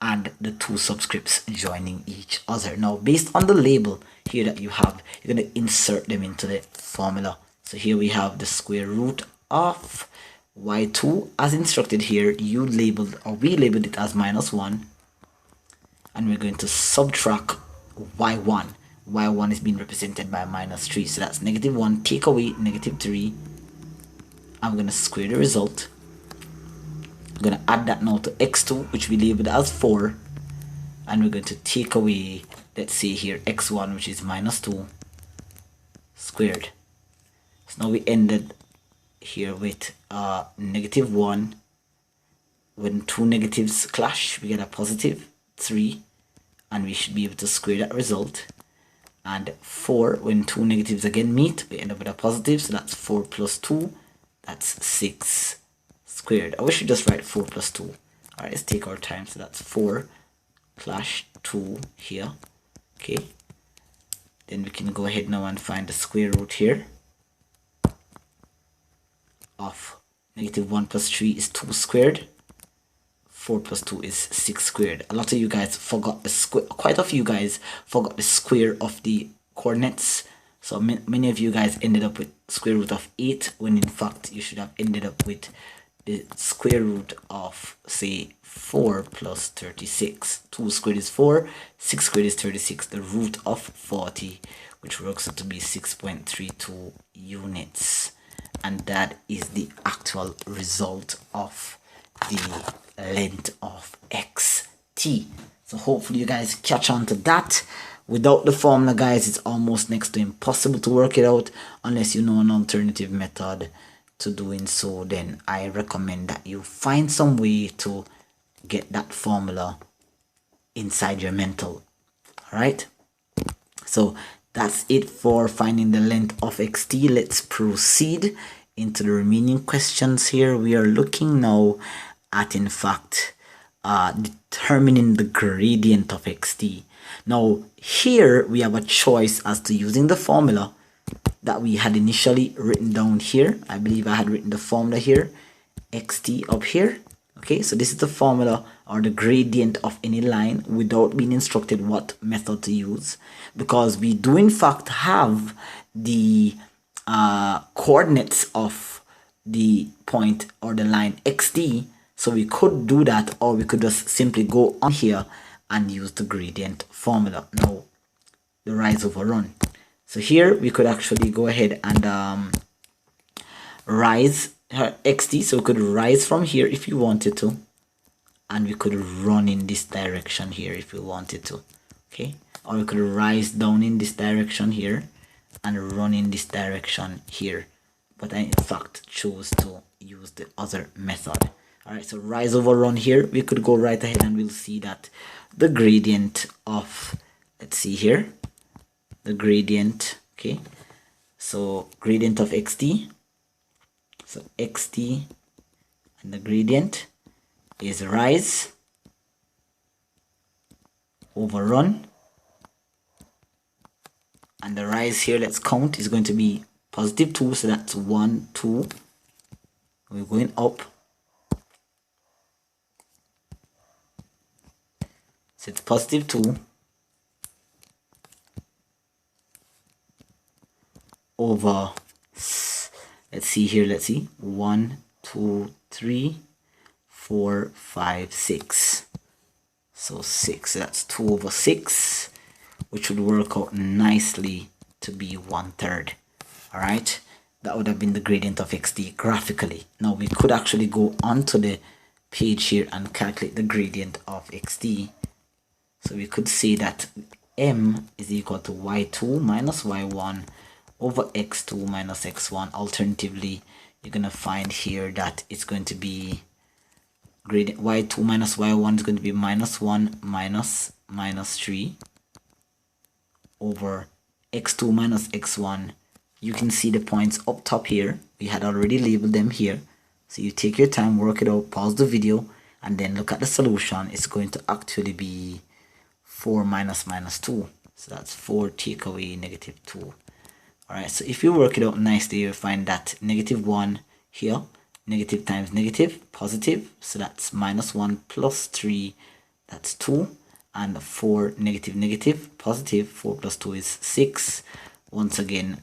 and the 2 subscripts joining each other. Now, based on the label here that you have, you're going to insert them into the formula. So here we have the square root of y2 as instructed here. You labeled, or we labeled it as -1, and we're going to subtract y1. y1 is being represented by -3, so that's -1 take away -3. I'm going to square the result. I'm going to add that now to x2, which we labeled as 4, and we're going to take away, let's say here, x1, which is -2 squared. So now we ended here with -1. When 2 negatives clash, we get a +3, and we should be able to square that result. And 4, when 2 negatives again meet, we end up with a positive, so that's 4 plus 2, that's 6 squared. I wish we just write 4 plus 2. All right, let's take our time. So that's 4 clash 2 here. Okay, then we can go ahead now and find the square root here of -1 plus 3 is 2 squared. 4 plus 2 is 6 squared. A lot of you guys forgot the square. Quite a few guys forgot the square of the coordinates. So many of you guys ended up with square root of 8 when in fact you should have ended up with the square root of, say, 4 plus 36. 2 squared is 4, 6 squared is 36, the root of 40, which works out to be 6.32 units. And that is the actual result of the length of xt. So hopefully you guys catch on to that. Without the formula, guys, it's almost next to impossible to work it out unless you know an alternative method to doing so. Then I recommend that you find some way to get that formula inside your mental. All right, so that's it for finding the length of xt. Let's proceed into the remaining questions here. We are looking now at, in fact, determining the gradient of xt. Now here we have a choice as to using the formula that we had initially written down here. I believe I had written the formula here, xt up here. Okay, so this is the formula or the gradient of any line without being instructed what method to use, because we do in fact have the coordinates of the point or the line xt. So we could do that, or we could just simply go on here and use the gradient formula. Now, the rise over run. So here we could actually go ahead and rise her xt. So we could rise from here if you wanted to, and we could run in this direction here if we wanted to. Okay, or we could rise down in this direction here and run in this direction here, but I in fact chose to use the other method. All right, so rise over run here, we could go right ahead and we'll see that the gradient of, let's see here, the gradient, okay, so gradient of xt, so xt and the gradient is rise over run, and the rise here, let's count, is going to be positive 2, so that's 1, 2, we're going up. So it's positive 2 over, let's see here, let's see, 1, 2, 3, 4, 5, 6. So 6, so that's 2 over 6, which would work out nicely to be 1/3. All right, that would have been the gradient of xt graphically. Now we could actually go onto the page here and calculate the gradient of xt. So we could say that m is equal to y2 minus y1 over x2 minus x1. Alternatively, you're going to find here that it's going to be gradient y2 minus y1 is going to be minus 1 minus 3 over x2 minus x1. You can see the points up top here. We had already labeled them here. So you take your time, work it out, pause the video, and then look at the solution. It's going to actually be 4 minus 2. So that's 4 take away negative 2. Alright, so if you work it out nicely, you'll find that negative 1 here, negative times negative, positive. So that's minus 1 plus 3, that's 2. And 4 negative negative, positive, 4 plus 2 is 6. Once again,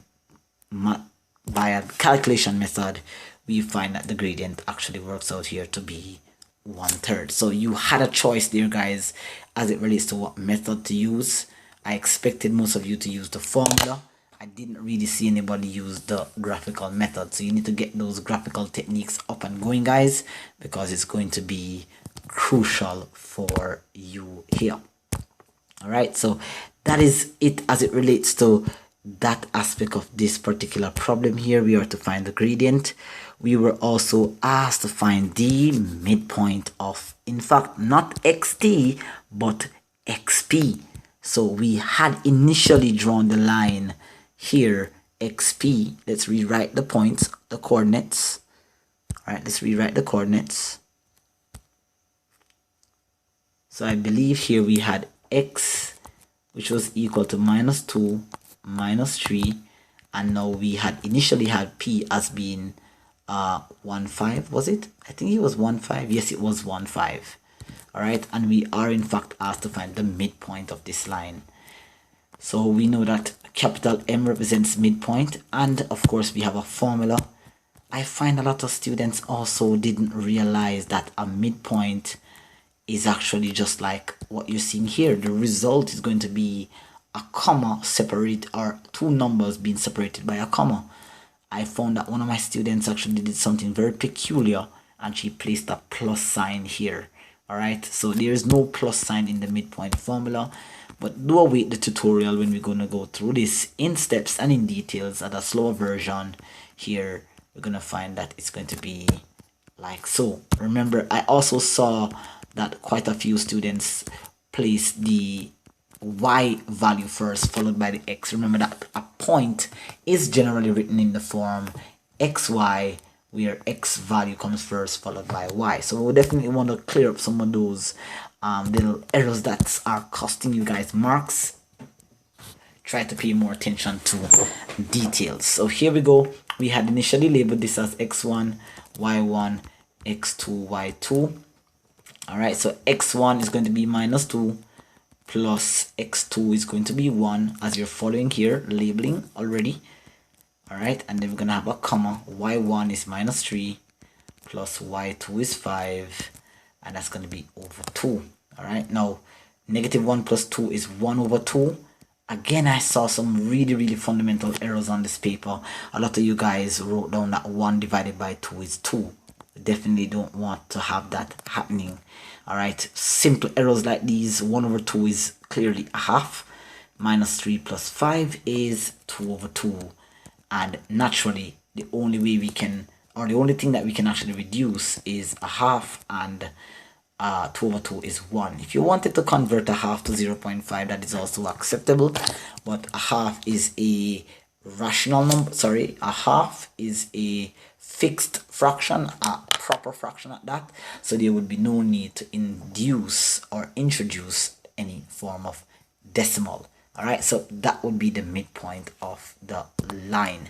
by a calculation method, we find that the gradient actually works out here to be 1/3. So you had a choice there, guys, as it relates to what method to use. I expected most of you to use the formula. I didn't really see anybody use the graphical method. So you need to get those graphical techniques up and going, guys, because it's going to be crucial for you here. All right, so that is it as it relates to that aspect of this particular problem here. We are to find the gradient. We were also asked to find the midpoint of, in fact, not xt but xp. So we had initially drawn the line here, xp. Let's rewrite the points, the coordinates. All right, let's rewrite the coordinates. So I believe here we had x, which was equal to minus 2 minus 3, and now we had initially had p as being 1, 5, was it? I think it was 1, 5. Yes, it was 1, 5. All right, and we are in fact asked to find the midpoint of this line. So we know that capital M represents midpoint, and of course we have a formula. I find a lot of students also didn't realize that a midpoint is actually just like what you're seeing here. The result is going to be a comma separate, or two numbers being separated by a comma. I found that one of my students actually did something very peculiar, and she placed a plus sign here. All right, so there is no plus sign in the midpoint formula, but do await the tutorial when we're going to go through this in steps and in details at a slower version. Here we're going to find that it's going to be like so. Remember, I also saw that quite a few students place the y value first followed by the x. Remember that a point is generally written in the form xy, where x value comes first followed by y. So we definitely want to clear up some of those little errors that are costing you guys marks. Try to pay more attention to details. So here we go. We had initially labeled this as x1, y1, x2, y2. All right, so x1 is going to be minus 2 plus x2 is going to be 1, as you're following here, labeling already. All right, and then we're gonna have a comma. Y1 is minus 3 plus y2 is 5, and that's going to be over 2. All right, now negative 1 plus 2 is 1 over 2. Again, I saw some really fundamental errors on this paper. A lot of you guys wrote down that 1 divided by 2 is 2. Definitely don't want to have that happening. All right, simple errors like these. 1 over 2 is clearly a half. Minus 3 plus 5 is 2 over 2. And naturally, the only way we can, or the only thing that we can actually reduce is a half, and 2 over 2 is 1. If you wanted to convert a half to 0.5, that is also acceptable, but a half is a rational number. Sorry, a half is a fixed fraction, a proper fraction at that, so there would be no need to induce or introduce any form of decimal. All right, so that would be the midpoint of the line,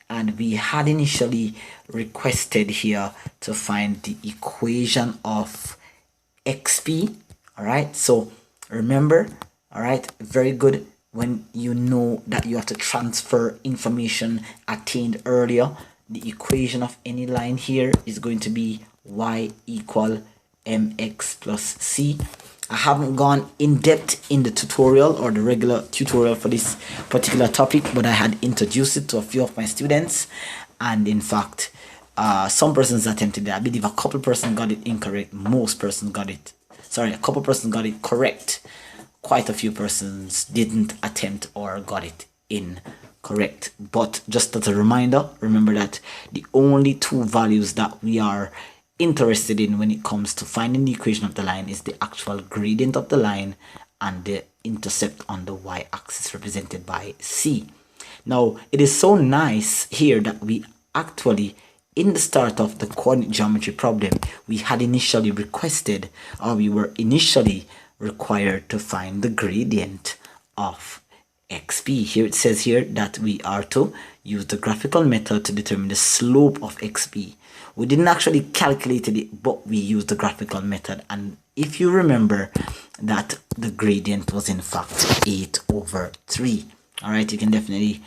and we had initially requested here to find the equation of xp. All right, so remember, all right, very good, when you know that you have to transfer information attained earlier, the equation of any line here is going to be y equal mx plus c. I haven't gone in depth in the tutorial or the regular tutorial for this particular topic, but I had introduced it to a few of my students, and in fact some persons attempted it. I believe a couple persons got it incorrect. Most persons got it, sorry, a couple persons got it correct. Quite a few persons didn't attempt or got it incorrect. But just as a reminder, remember that the only two values that we are interested in when it comes to finding the equation of the line is the actual gradient of the line and the intercept on the y-axis represented by c. Now, it is so nice here that we actually, in the start of the coordinate geometry problem, we had initially requested, or we were initially required to find the gradient of xp. Here it says here that we are to use the graphical method to determine the slope of xp. We didn't actually calculate it, but we used the graphical method, and if you remember that the gradient was in fact 8 over 3. All right, you can definitely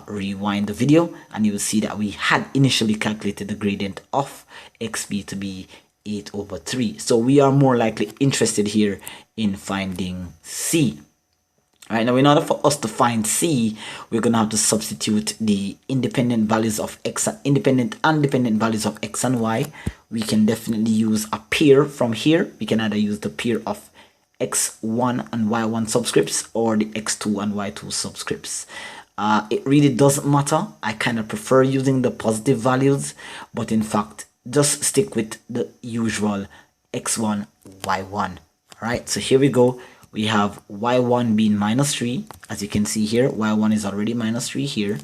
rewind the video and you will see that we had initially calculated the gradient of xp to be 8 over 3. So we are more likely interested here in finding c. All right, now in order for us to find c, we're going to have to substitute the independent values of x, independent and dependent values of x and y. We can definitely use a pair from here. We can either use the pair of x1 and y1 subscripts or the x2 and y2 subscripts. It really doesn't matter. I kind of prefer using the positive values, but in fact, just stick with the usual x1, y1. All right, so here we go. We have y1 being minus 3. As you can see here, y1 is already minus 3 here.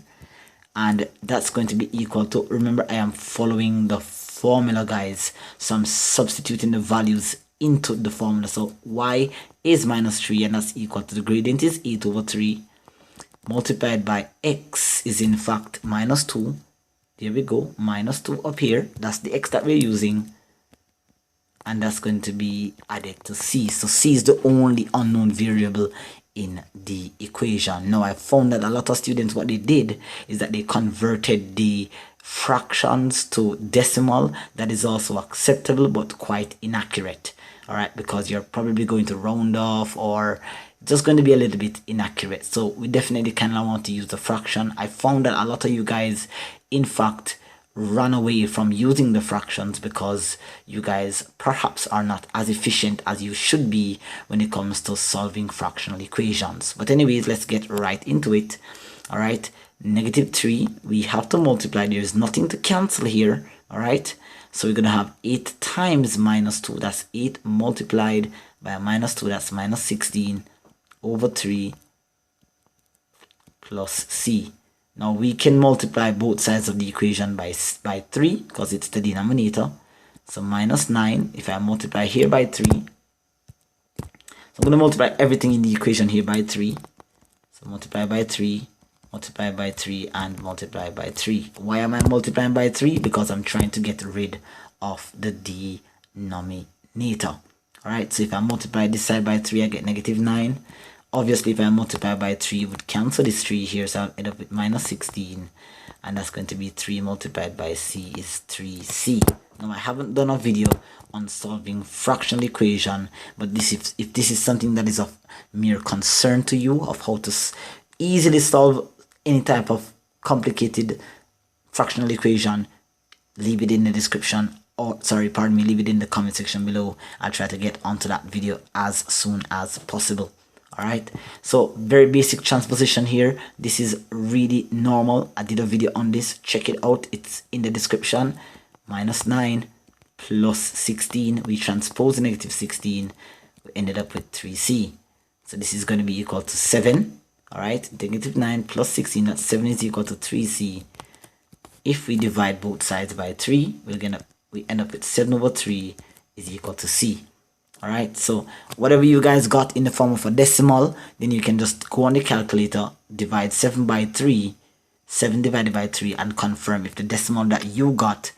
And that's going to be equal to, remember, I am following the formula, guys. So I'm substituting the values into the formula. So y is minus 3, and that's equal to the gradient is 8 over 3. Multiplied by x is in fact minus 2. There we go, minus 2 up here. That's the x that we're using. And that's going to be added to c. So c is the only unknown variable in the equation. Now I found that a lot of students, what they did is that they converted the fractions to decimal. That is also acceptable but quite inaccurate. All right, because you're probably going to round off or just going to be a little bit inaccurate. So we definitely kind of want to use the fraction. I found that a lot of you guys, in fact, run away from using the fractions because you guys perhaps are not as efficient as you should be when it comes to solving fractional equations. But anyways, let's get right into it. All right, -3, we have to multiply. There's nothing to cancel here. All right, so we're going to have 8 times -2. That's 8 multiplied by -2. That's -16 over 3 plus c. Now we can multiply both sides of the equation by 3 because it's the denominator. So -9, if I multiply here by 3, so I'm going to multiply everything in the equation here by 3. So multiply by 3, multiply by 3, and multiply by 3. Why am I multiplying by 3? Because I'm trying to get rid of the denominator. Alright, so if I multiply this side by 3, I get -9. Obviously, if I multiply by 3, it would cancel this 3 here, so I'll end up with -16. And that's going to be 3 multiplied by c is 3c. Now, I haven't done a video on solving fractional equation, but if this is something that is of mere concern to you, of how to easily solve any type of complicated fractional equation, leave it in the description, or sorry, pardon me, leave it in the comment section below. I'll try to get onto that video as soon as possible. All right, so very basic transposition here. This is really normal. I did a video on this. Check it out. It's in the description. -9 plus 16. We transposed -16. We ended up with 3c. So this is going to be equal to 7. All right, -9 plus 16. That's 7 is equal to 3c. If we divide both sides by 3, we end up with 7 over 3 is equal to c. All right, so whatever you guys got in the form of a decimal, then you can just go on the calculator, divide 7 by 3, 7 divided by 3, and confirm if the decimal that you got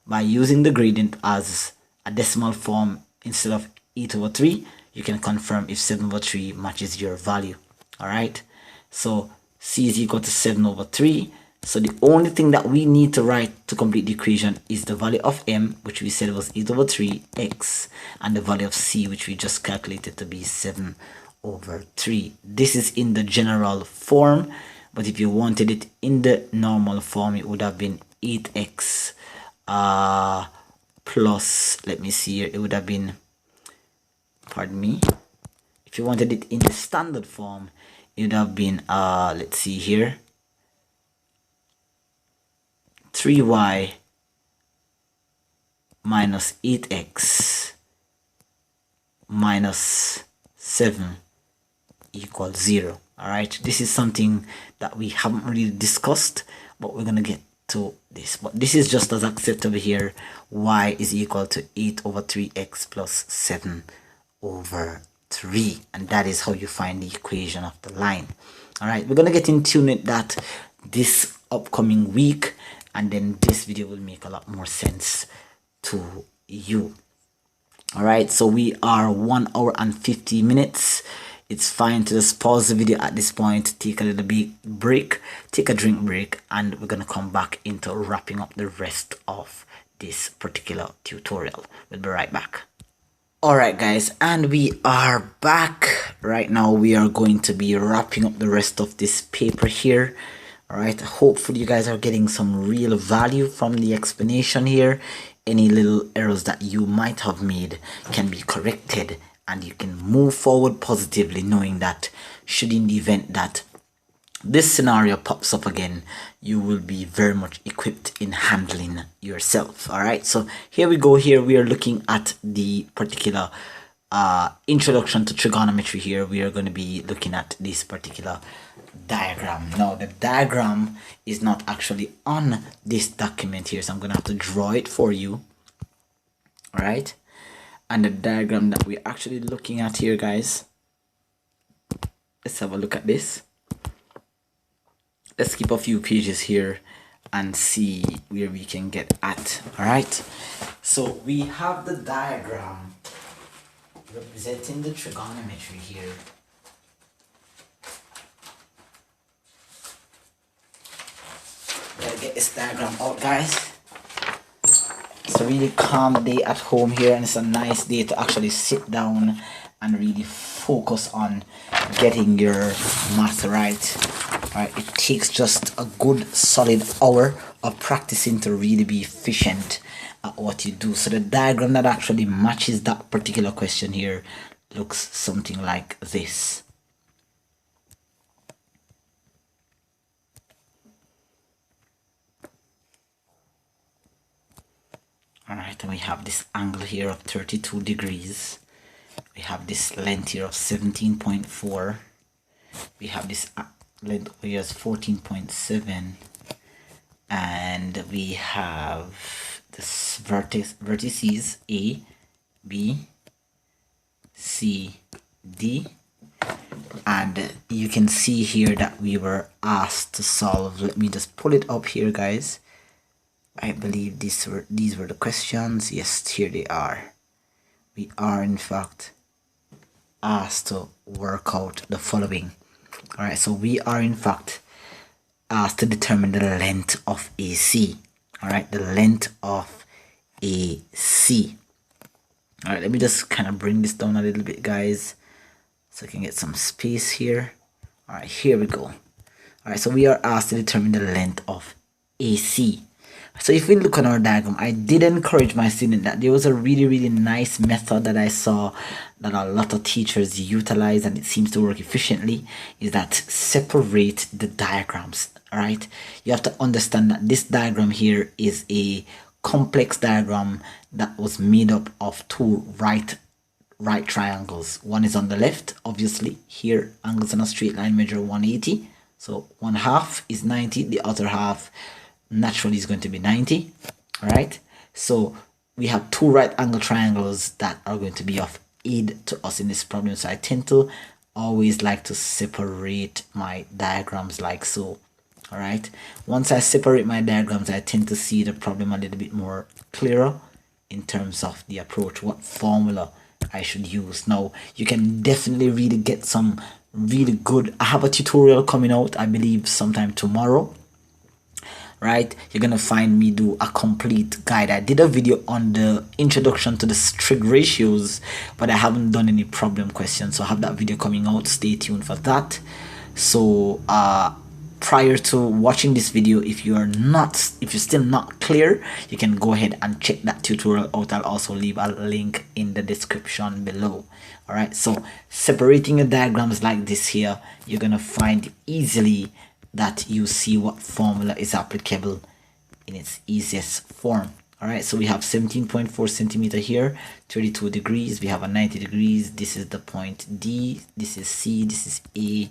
by using the gradient as a decimal form instead of 8 over 3, you can confirm if 7 over 3 matches your value. All right, so c is equal to 7 over 3. So the only thing that we need to write to complete the equation is the value of m, which we said was 8 over 3x, and the value of c, which we just calculated to be 7 over 3. This is in the general form, but if you wanted it in the normal form, it would have been 8x plus, let me see here, it would have been, pardon me, if you wanted it in the standard form, it would have been, let's see here, 3y minus 8x minus 7 equals 0. All right, this is something that we haven't really discussed, but we're gonna get to this. But this is just as acceptable here. Y is equal to 8 over 3x plus 7 over 3, and that is how you find the equation of the line. All right, we're gonna get into that this upcoming week, and then this video will make a lot more sense to you. All right, so we are 1 hour and 50 minutes. It's fine to just pause the video at this point, take a little bit break, take a drink break, and we're gonna come back into wrapping up the rest of this particular tutorial. We'll be right back. All right, guys, and we are back. Right now we are going to be wrapping up the rest of this paper here. All right, hopefully you guys are getting some real value from the explanation here. Any little errors that you might have made can be corrected, and you can move forward positively, knowing that should in the event that this scenario pops up again, you will be very much equipped in handling yourself. All right, so here we go. Here we are looking at the particular introduction to trigonometry. Here we are going to be looking at this particular diagram. Now the diagram is not actually on this document here, so I'm gonna have to draw it for you. All right, and the diagram that we're actually looking at here, guys, let's have a look at this. Let's skip a few pages here and see where we can get at. All right, so we have the diagram representing the trigonometry here. this diagram out, guys. It's a really calm day at home here, and it's a nice day to actually sit down and really focus on getting your math right. Alright, it takes just a good solid hour of practicing to really be efficient at what you do. So the diagram that actually matches that particular question here looks something like this. Alright, and we have this angle here of 32 degrees. We have this length here of 17.4. We have this length here is 14.7. And we have this vertices A, B, C, D. And you can see here that we were asked to solve. Let me just pull it up here, guys. I believe these were the questions. Yes, here they are. We are in fact asked to work out the following. Alright, so we are in fact asked to determine the length of AC. Alright, the length of AC. Alright, let me just kind of bring this down a little bit, guys, so I can get some space here. Alright, here we go. Alright, so we are asked to determine the length of AC. So if we look on our diagram, I did encourage my student that there was a really nice method that I saw that a lot of teachers utilize, and it seems to work efficiently, is that separate the diagrams. All right, you have to understand that this diagram here is a complex diagram that was made up of two right triangles. One is on the left, obviously. Here angles on a straight line measure 180, so one half is 90, the other half naturally is going to be 90. All right, so we have two right angle triangles that are going to be of aid to us in this problem. So I tend to always like to separate my diagrams like so. All right, once I separate my diagrams, I tend to see the problem a little bit more clearer in terms of the approach, what formula I should use. Now you can definitely really get some really good, I have a tutorial coming out, I believe sometime tomorrow. Right, you're gonna find me do a complete guide. I did a video on the introduction to the trig ratios, but I haven't done any problem questions, so I have that video coming out. Stay tuned for that. So prior to watching this video, if you're still not clear, you can go ahead and check that tutorial out. I'll also leave a link in the description below. All right, so separating your diagrams like this here, you're gonna find easily that you see what formula is applicable in its easiest form. All right, so we have 17.4 centimeter here, 32 degrees. We have a 90 degrees. This is the point D. This is C. This is A.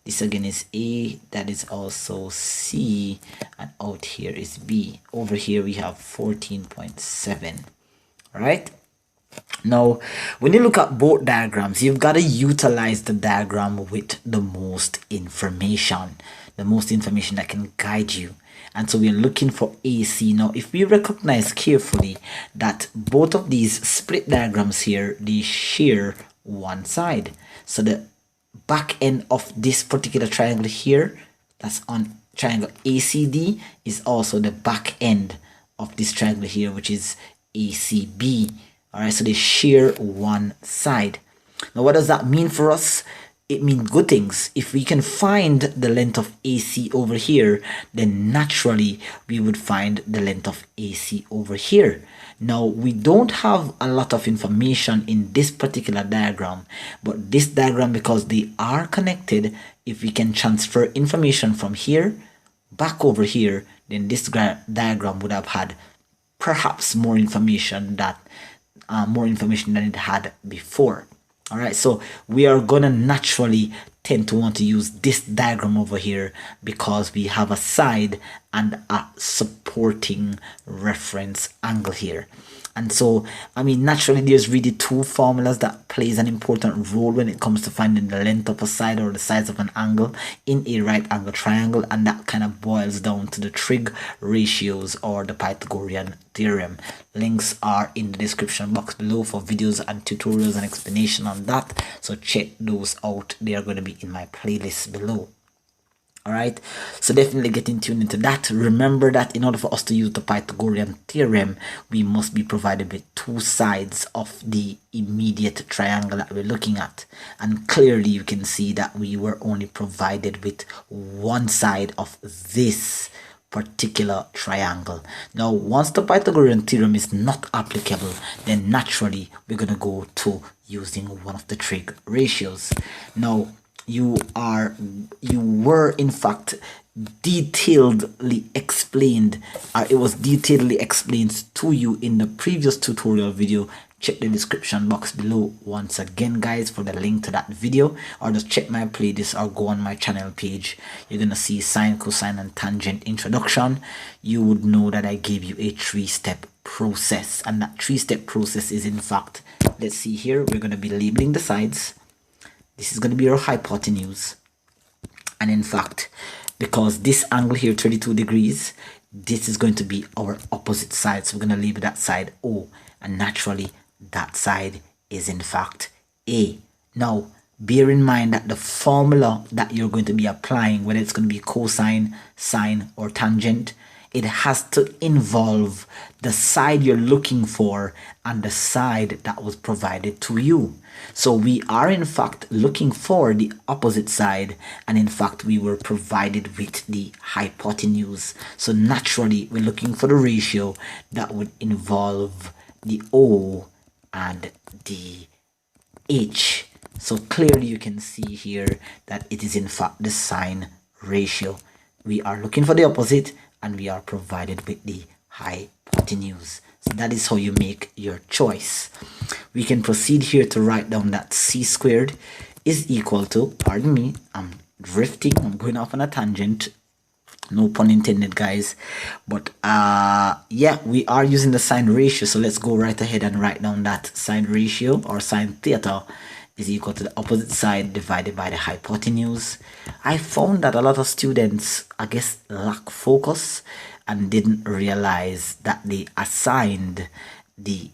This again is A. That is also C. And out here is B. Over here we have 14.7. All right. Now, when you look at both diagrams, you've got to utilize the diagram with the most information that can guide you. And so we're looking for AC. Now, if we recognize carefully that both of these split diagrams here, they share one side. So the back end of this particular triangle here, that's on triangle ACD, is also the back end of this triangle here, which is ACB. All right, so they share one side. Now, what does that mean for us? It means good things. If we can find the length of AC over here, then naturally we would find the length of AC over here. Now, we don't have a lot of information in this particular diagram, but this diagram, because they are connected, if we can transfer information from here back over here, then this diagram would have had perhaps more information than it had before. All right, so we are gonna naturally tend to want to use this diagram over here because we have a side and a supporting reference angle here. And so, I mean, naturally there's really two formulas that plays an important role when it comes to finding the length of a side or the size of an angle in a right angle triangle, and that kind of boils down to the trig ratios or the Pythagorean theorem. Links are in the description box below for videos and tutorials and explanation on that, so check those out. They are going to be in my playlist below. All right, so definitely get in tune into that. Remember that in order for us to use the Pythagorean theorem, we must be provided with two sides of the immediate triangle that we're looking at, and clearly you can see that we were only provided with one side of this particular triangle. Now once the Pythagorean theorem is not applicable, then naturally we're going to go to using one of the trig ratios. Now you were in fact detailedly explained, it was detailedly explained to you in the previous tutorial video. Check the description box below once again, guys, for the link to that video, or just check my playlist or go on my channel page. You're gonna see sine, cosine, and tangent introduction. You would know that I gave you a 3-step process, and that 3-step process is in fact, let's see here, we're gonna be labeling the sides. This is going to be our hypotenuse, and in fact, because this angle here 32 degrees, this is going to be our opposite side, so we're going to label that side O, and naturally that side is in fact A. Now bear in mind that the formula that you're going to be applying, whether it's going to be cosine, sine, or tangent, it has to involve the side you're looking for and the side that was provided to you. So we are in fact looking for the opposite side, and in fact we were provided with the hypotenuse. So naturally we're looking for the ratio that would involve the O and the H. So clearly you can see here that it is in fact the sine ratio. We are looking for the opposite, and we are provided with the hypotenuse. So that is how you make your choice. We can proceed here to write down that c squared is equal to, pardon me, I'm drifting, I'm going off on a tangent, no pun intended, guys, but yeah, we are using the sine ratio, so let's go right ahead and write down that sine ratio, or sine theta, is equal to the opposite side divided by the hypotenuse. I found that a lot of students, I guess, lack focus and didn't realize that they assigned the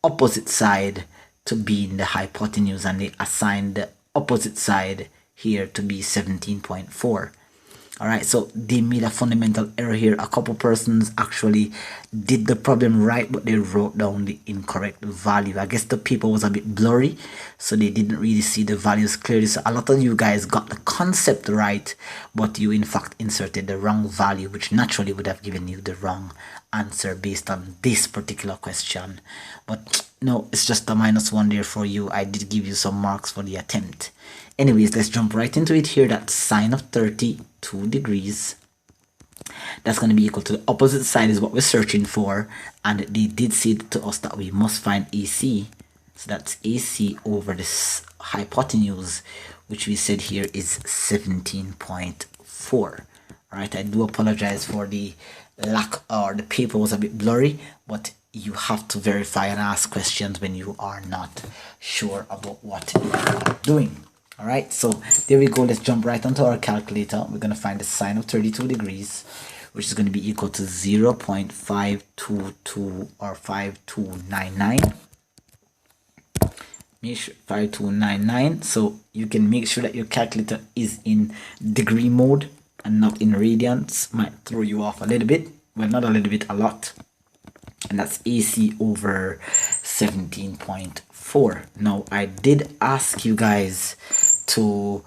opposite side to be in the hypotenuse, and they assigned the opposite side here to be 17.4. All right, so they made a fundamental error here. A couple persons actually did the problem right, but they wrote down the incorrect value. I guess the paper was a bit blurry, so they didn't really see the values clearly. So a lot of you guys got the concept right, but you in fact inserted the wrong value, which naturally would have given you the wrong answer based on this particular question. But no, it's just a -1 there for you. I did give you some marks for the attempt. Anyways, let's jump right into it here. That sine of 32 degrees, that's going to be equal to the opposite side is what we're searching for, and they did say to us that we must find AC. So that's AC over this hypotenuse, which we said here is 17.4. All right, I do apologize for the lack, or the paper was a bit blurry, but you have to verify and ask questions when you are not sure about what you are doing. All right, so there we go. Let's jump right onto our calculator. We're going to find the sine of 32 degrees, which is going to be equal to 0.522 or 5299. Make sure 5299. So you can make sure that your calculator is in degree mode and not in radians. Might throw you off a little bit. Well, not a little bit, a lot. And that's AC over 17.4. Now I did ask you guys to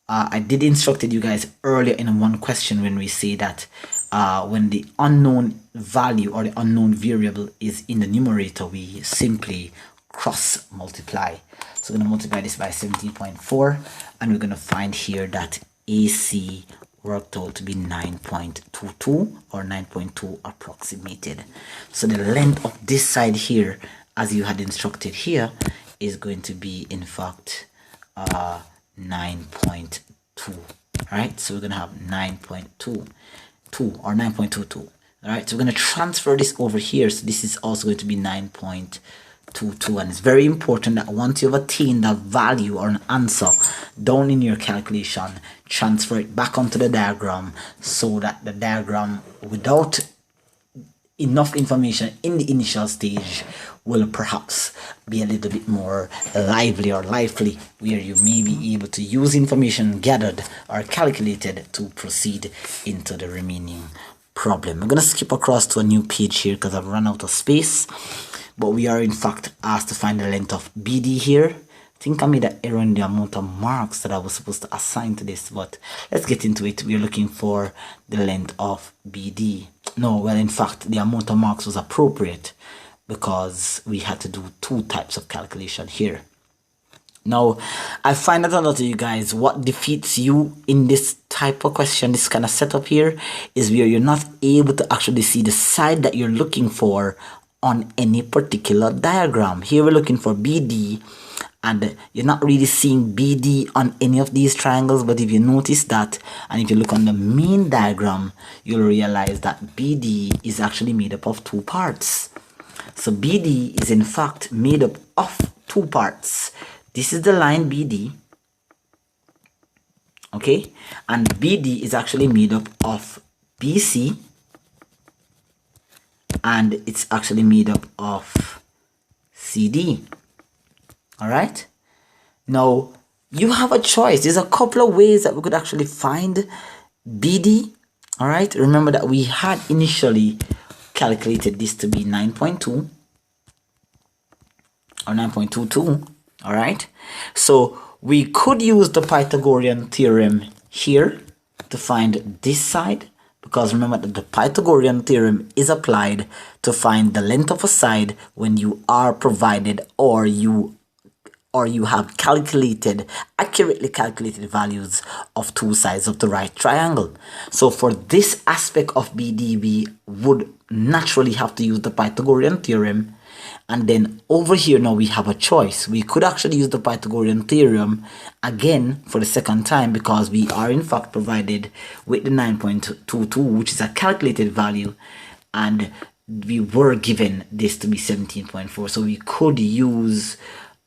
I did instructed you guys earlier in one question when we say that when the unknown value or the unknown variable is in the numerator, we simply cross multiply. So we're going to multiply this by 17.4, and we're going to find here that AC worked out to be 9.22 or 9.2 approximated. So the length of this side here, as you had instructed here, is going to be in fact 9.2. Right, so we're gonna have 9.22 or 9.22. All right, so we're gonna transfer this over here, so this is also going to be 9.22, and it's very important that once you've attained a value or an answer down in your calculation, transfer it back onto the diagram, so that the diagram, without enough information in the initial stage, will perhaps be a little bit more lively or lively, where you may be able to use information gathered or calculated to proceed into the remaining problem. I'm going to skip across to a new page here because I've run out of space, but we are in fact asked to find the length of BD here. I think I made an error in the amount of marks that I was supposed to assign to this, but let's get into it. We're looking for the length of BD. No, well, in fact, the amount of marks was appropriate because we had to do two types of calculation here. Now, I find out a lot of you guys, what defeats you in this type of question, this kind of setup here, is where you're not able to actually see the side that you're looking for on any particular diagram. Here we're looking for BD, and you're not really seeing BD on any of these triangles, but if you notice that, and if you look on the main diagram, you'll realize that BD is actually made up of two parts. So BD is in fact made up of two parts. This is the line BD, okay, and BD is actually made up of BC, and it's actually made up of CD. All right, now you have a choice. There's a couple of ways that we could actually find BD. All right, remember that we had initially calculated this to be 9.2 or 9.22. all right, so we could use the Pythagorean theorem here to find this side, because remember that the Pythagorean theorem is applied to find the length of a side when you are provided or you have accurately calculated values of two sides of the right triangle. So for this aspect of BD, we would naturally have to use the Pythagorean theorem. And then over here now we have a choice. We could actually use the Pythagorean theorem again for the second time, because we are in fact provided with the 9.22, which is a calculated value, and we were given this to be 17.4. So we could use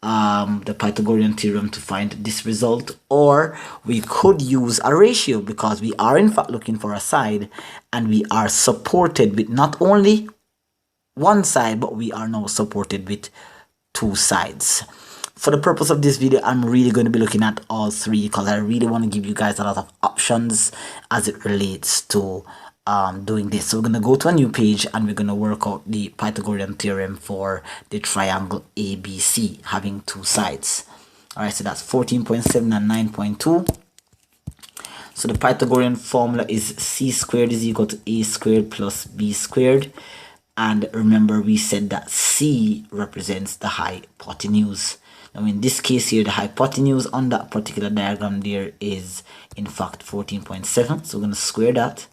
the Pythagorean theorem to find this result, or we could use a ratio, because we are in fact looking for a side and we are supported with not only one side, but we are now supported with two sides. For the purpose of this video, I'm really going to be looking at all three, because I really want to give you guys a lot of options as it relates to doing this. So we're going to go to a new page and we're going to work out the Pythagorean theorem for the triangle ABC having two sides. All right, so that's 14.7 and 9.2. So the Pythagorean formula is c squared is equal to a squared plus b squared. And remember, we said that c represents the hypotenuse. Now in this case here, the hypotenuse on that particular diagram there is in fact 14.7. So we're going to square that,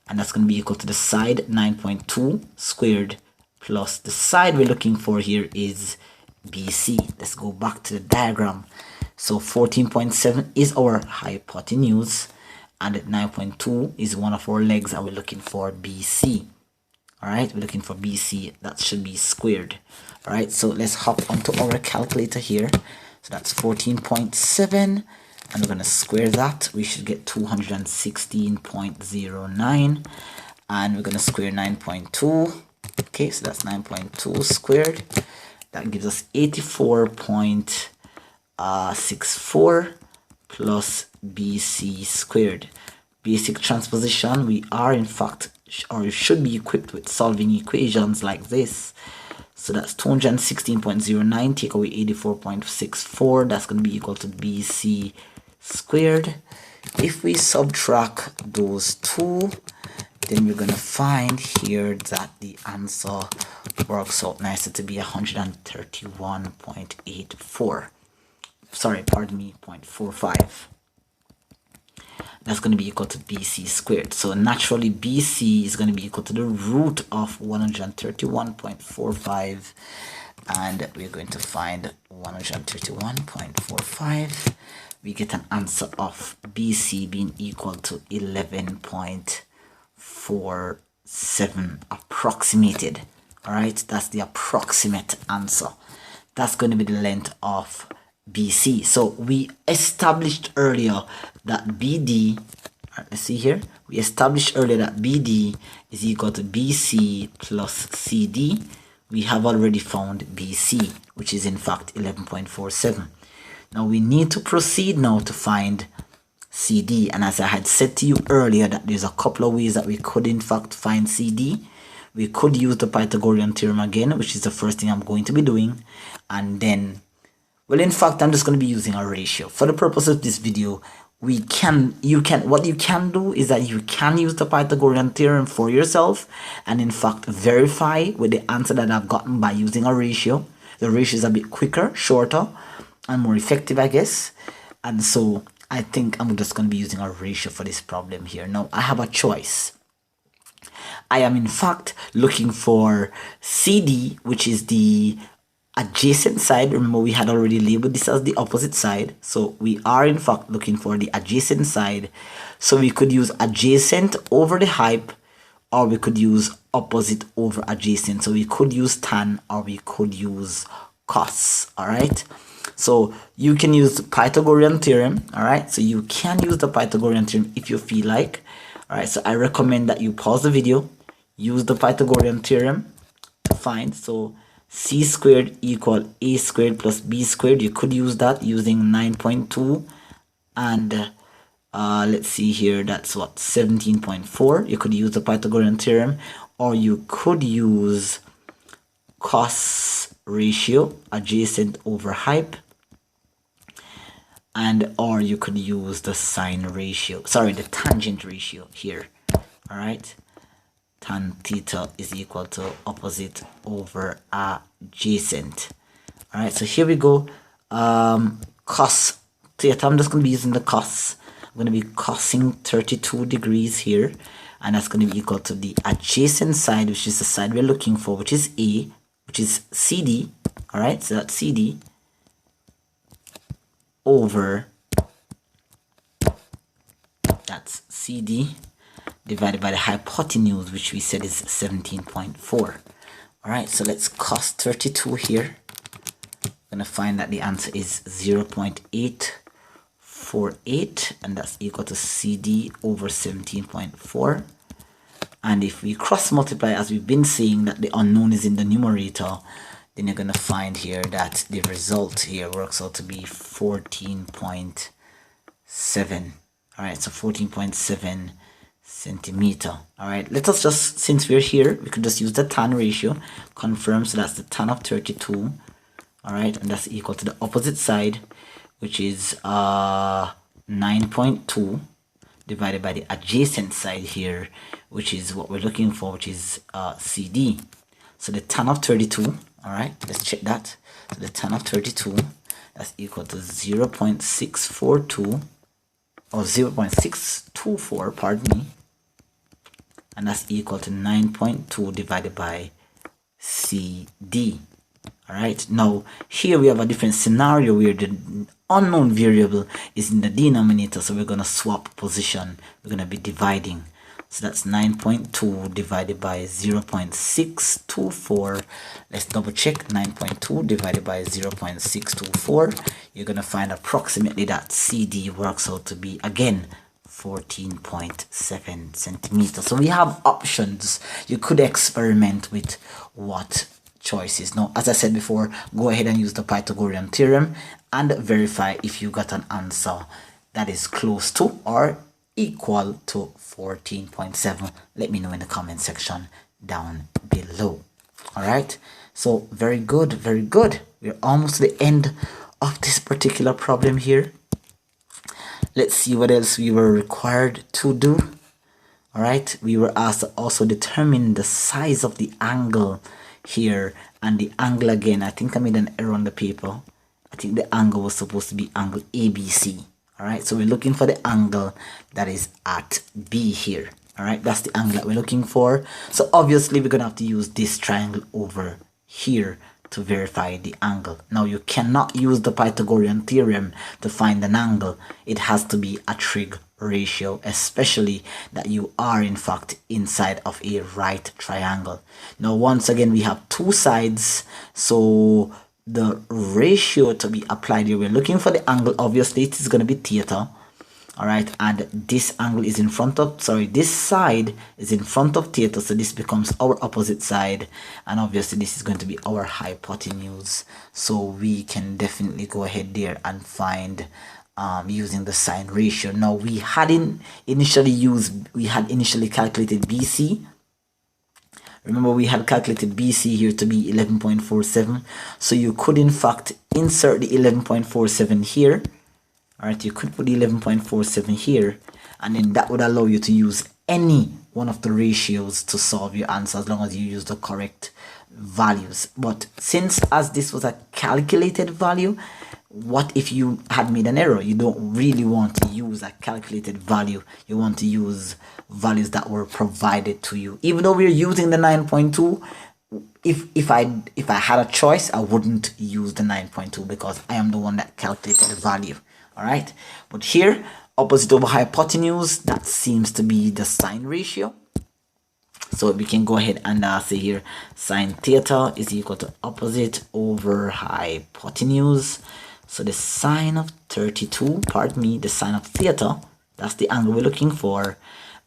and that's going to be equal to the side 9.2 squared plus the side we're looking for here is BC. Let's go back to the diagram. So 14.7 is our hypotenuse, and 9.2 is one of our legs, and we're looking for BC. All right, we're looking for BC. That should be squared. All right, so let's hop onto our calculator here. So that's 14.7, and we're going to square that. We should get 216.09, and we're going to square 9.2. Okay, so that's 9.2 squared. That gives us 84.64 plus BC squared. Basic transposition, we are in fact, or should be equipped with solving equations like this. So that's 216.09, take away 84.64, that's going to be equal to BC squared. If we subtract those two, then we're going to find here that the answer works out nicely to be 131.84. Sorry, pardon me, 0.45. That's going to be equal to BC squared. So naturally BC is going to be equal to the root of 131.45, and we're going to find 131.45. We get an answer of BC being equal to 11.47 approximated. All right, that's the approximate answer. That's going to be the length of BC. So we established earlier that BD, let's see here, we established earlier that BD is equal to BC plus CD, we have already found BC, which is in fact 11.47. Now we need to proceed now to find CD, and as I had said to you earlier that there's a couple of ways that we could in fact find CD. We could use the Pythagorean theorem again, which is the first thing I'm going to be doing, and then, well, in fact, I'm just going to be using a ratio. For the purpose of this video, what you can do is that you can use the Pythagorean theorem for yourself and in fact verify with the answer that I've gotten by using a ratio. The ratio is a bit quicker, shorter, and more effective, I guess. And so I think I'm just going to be using a ratio for this problem here. Now, I have a choice. I am in fact looking for CD, which is the adjacent side. Remember, we had already labeled this as the opposite side. So we are in fact looking for the adjacent side. So we could use adjacent over the hype, or we could use opposite over adjacent. So we could use tan, or we could use cos. All right. So you can use the Pythagorean theorem. All right. So you can use the Pythagorean theorem if you feel like. All right. So I recommend that you pause the video, use the Pythagorean theorem to find. So c squared equal a squared plus b squared. You could use that using 9.2 and let's see here, that's what, 17.4. You could use the Pythagorean theorem, or you could use cos ratio, adjacent over hype, and or you could use the sine ratio, sorry, the tangent ratio here. All right, tan theta is equal to opposite over adjacent. All right, so here we go. Cos theta, I'm just going to be using the cos. I'm going to be cosing 32 degrees here, and that's going to be equal to the adjacent side, which is the side we're looking for, which is A, which is CD. All right, so that's CD over, that's CD, divided by the hypotenuse, which we said is 17.4. All right, so let's cos 32 here. I'm going to find that the answer is 0.848, and that's equal to CD over 17.4. And if we cross multiply, as we've been saying, that the unknown is in the numerator, then you're going to find here that the result here works out to be 14.7. All right, so 14.7 centimeter. All right, let us just, since we're here, we could just use the tan ratio, confirm. So that's the tan of 32. All right, and that's equal to the opposite side, which is 9.2 divided by the adjacent side here, which is what we're looking for, which is CD. So the tan of 32, all right, let's check that. So the tan of 32, that's equal to 0.642 or 0.624, pardon me, and that's equal to 9.2 divided by CD. All right, now here we have a different scenario where the unknown variable is in the denominator, so we're going to swap position. We're going to be dividing. So that's 9.2 divided by 0.624. Let's double check. 9.2 divided by 0.624. You're going to find approximately that CD works out to be, again, 14.7 centimeters. So we have options. You could experiment with what choices. Now, as I said before, go ahead and use the Pythagorean theorem and verify if you got an answer that is close to or equal to 14.7. Let me know in the comment section down below. All right, so very good, very good. We're almost to the end of this particular problem here. Let's see what else we were required to do. All right, we were asked to also determine the size of the angle here, and the angle, again, I think I made an error on the paper. I think the angle was supposed to be angle ABC. All right, so we're looking for the angle that is at B here. All right, that's the angle that we're looking for. So obviously we're gonna have to use this triangle over here to verify the angle. Now you cannot use the Pythagorean theorem to find an angle. It has to be a trig ratio, especially that you are in fact inside of a right triangle. Now once again, we have two sides, so the ratio to be applied here, we're looking for the angle. Obviously it is going to be theta, all right, and this angle is in front of, sorry, this side is in front of theta, so this becomes our opposite side, and obviously this is going to be our hypotenuse. So we can definitely go ahead there and find using the sine ratio. Now we had initially calculated BC. Remember, we had calculated BC here to be 11.47, so you could in fact insert the 11.47 here. All right, you could put 11.47 here, and then that would allow you to use any one of the ratios to solve your answer, as long as you use the correct values. But since as this was a calculated value, what if you had made an error? You don't really want to use a calculated value. You want to use values that were provided to you. Even though we're using the 9.2, if I had a choice, I wouldn't use the 9.2 because I am the one that calculated the value. All right, but here, opposite over hypotenuse, that seems to be the sine ratio. So we can go ahead and say here sine theta is equal to opposite over hypotenuse. So the sine of 32, pardon me, the sine of theta, that's the angle we're looking for,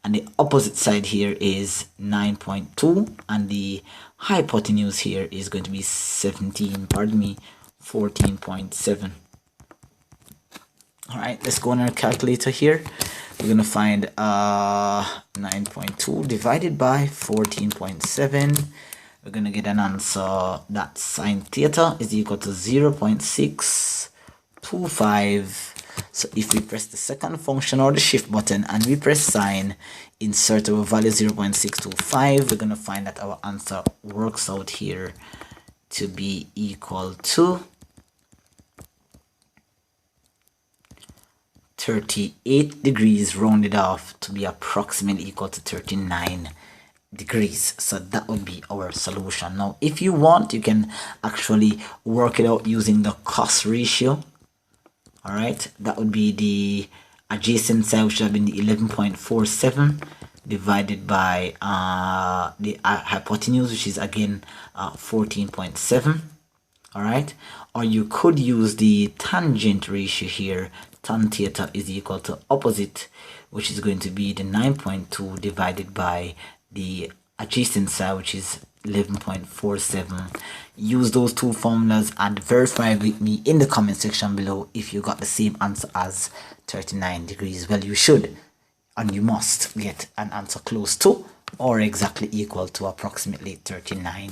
and the opposite side here is 9.2, and the hypotenuse here is going to be 14.7. All right, let's go on our calculator here. We're going to find 9.2 divided by 14.7. We're going to get an answer that sine theta is equal to 0.625. So if we press the second function or the shift button and we press sine, insert our value 0.625, we're going to find that our answer works out here to be equal to 38 degrees, rounded off to be approximately equal to 39 degrees. So that would be our solution. Now if you want, you can actually work it out using the cos ratio. All right, that would be the adjacent side, which would have been the 11.47 divided by the hypotenuse, which is again 14.7. all right, or you could use the tangent ratio here. Tan theta is equal to opposite, which is going to be the 9.2 divided by the adjacent side, which is 11.47. Use those two formulas and verify with me in the comment section below if you got the same answer as 39 degrees. Well, you should, and you must get an answer close to or exactly equal to approximately 39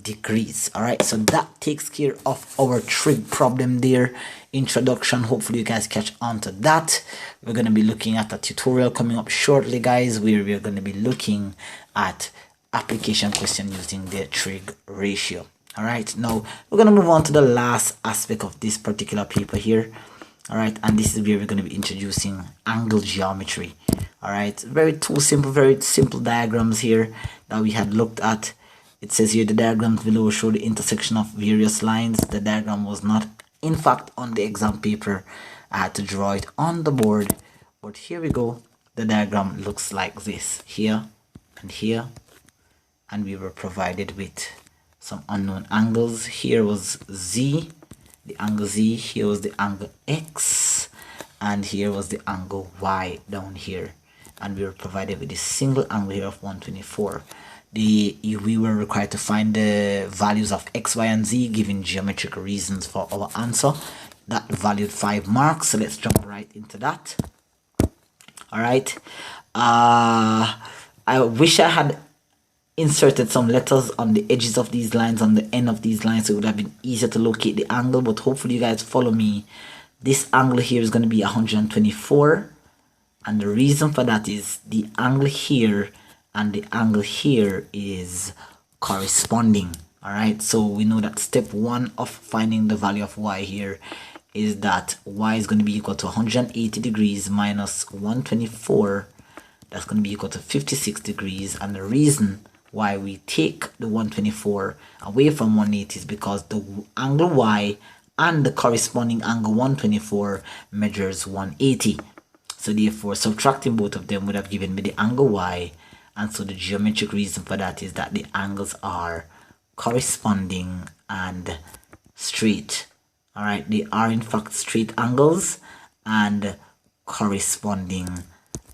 degrees. All right, so that takes care of our trig problem there, introduction. Hopefully you guys catch on to that. We're going to be looking at a tutorial coming up shortly, guys, where we're going to be looking at application question using the trig ratio. All right, now we're going to move on to the last aspect of this particular paper here. All right, and this is where we're going to be introducing angle geometry. All right, very simple diagrams here that we had looked at. It says here the diagrams below show the intersection of various lines. The diagram was not, in fact, on the exam paper. I had to draw it on the board. But here we go. The diagram looks like this, here and here. And we were provided with some unknown angles. Here was Z, the angle Z. Here was the angle X. And here was the angle Y down here. And we were provided with this single angle here of 124. We were required to find the values of X, Y, and Z, giving geometric reasons for our answer. That valued 5 marks, so let's jump right into that. All right. I wish I had inserted some letters on the edges of these lines, on the end of these lines, so it would have been easier to locate the angle, but hopefully you guys follow me. This angle here is going to be 124, and the reason for that is the angle here and the angle here is corresponding. All right, so we know that step 1 of finding the value of y here is that y is going to be equal to 180 degrees minus 124. That's going to be equal to 56 degrees. And the reason why we take the 124 away from 180 is because the angle y and the corresponding angle 124 measures 180. So therefore, subtracting both of them would have given me the angle y. And so the geometric reason for that is that the angles are corresponding and straight. All right, they are in fact straight angles and corresponding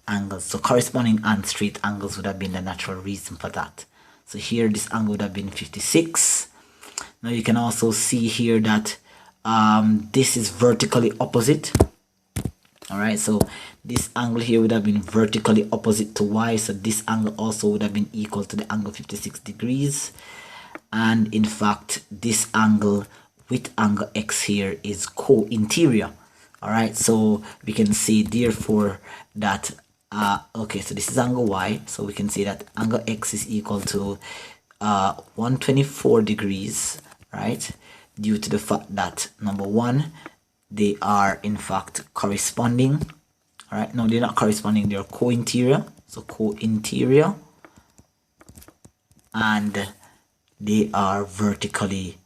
angles. So corresponding and straight angles would have been the natural reason for that. So here this angle would have been 56. Now you can also see here that this is vertically opposite. Alright, so this angle here would have been vertically opposite to y, so this angle also would have been equal to the angle 56 degrees. And in fact, this angle with angle x here is co-interior. Alright, so we can say therefore that okay, so this is angle y, so we can say that angle x is equal to 124 degrees, right, due to the fact that number one, they are in fact corresponding. All right, no, they're not corresponding, they're co-interior, so co-interior, and they are vertically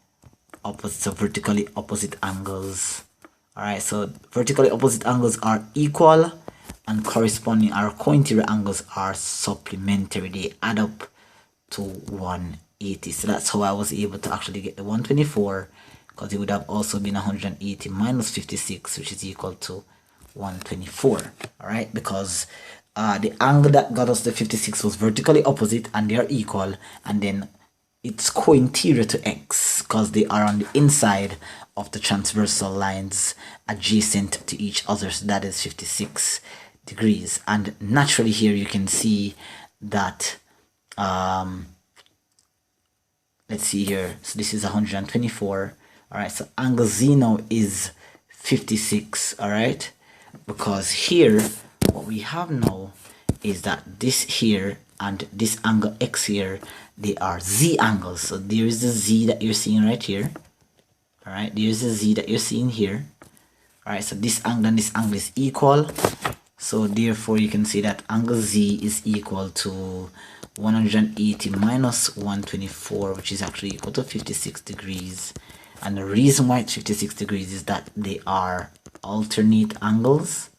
opposite, so vertically opposite angles. All right, so vertically opposite angles are equal, and corresponding or co-interior angles are supplementary. They add up to 180. So that's how I was able to actually get the 124, because it would have also been 180 minus 56, which is equal to 124. All right, because the angle that got us the 56 was vertically opposite and they are equal, and then it's co-interior to x because they are on the inside of the transversal lines adjacent to each other, so that is 56 degrees. And naturally here you can see that let's see here, so this is 124. All right, so angle z now is 56. all right, because here what we have now is that this here and this angle x here, they are z angles. So there is the z that you're seeing right here. All right, there's the z that you're seeing here. All right, so this angle and this angle is equal, so therefore you can see that angle z is equal to 180 minus 124, which is actually equal to 56 degrees. And the reason why it's 56 degrees is that they are alternate angles.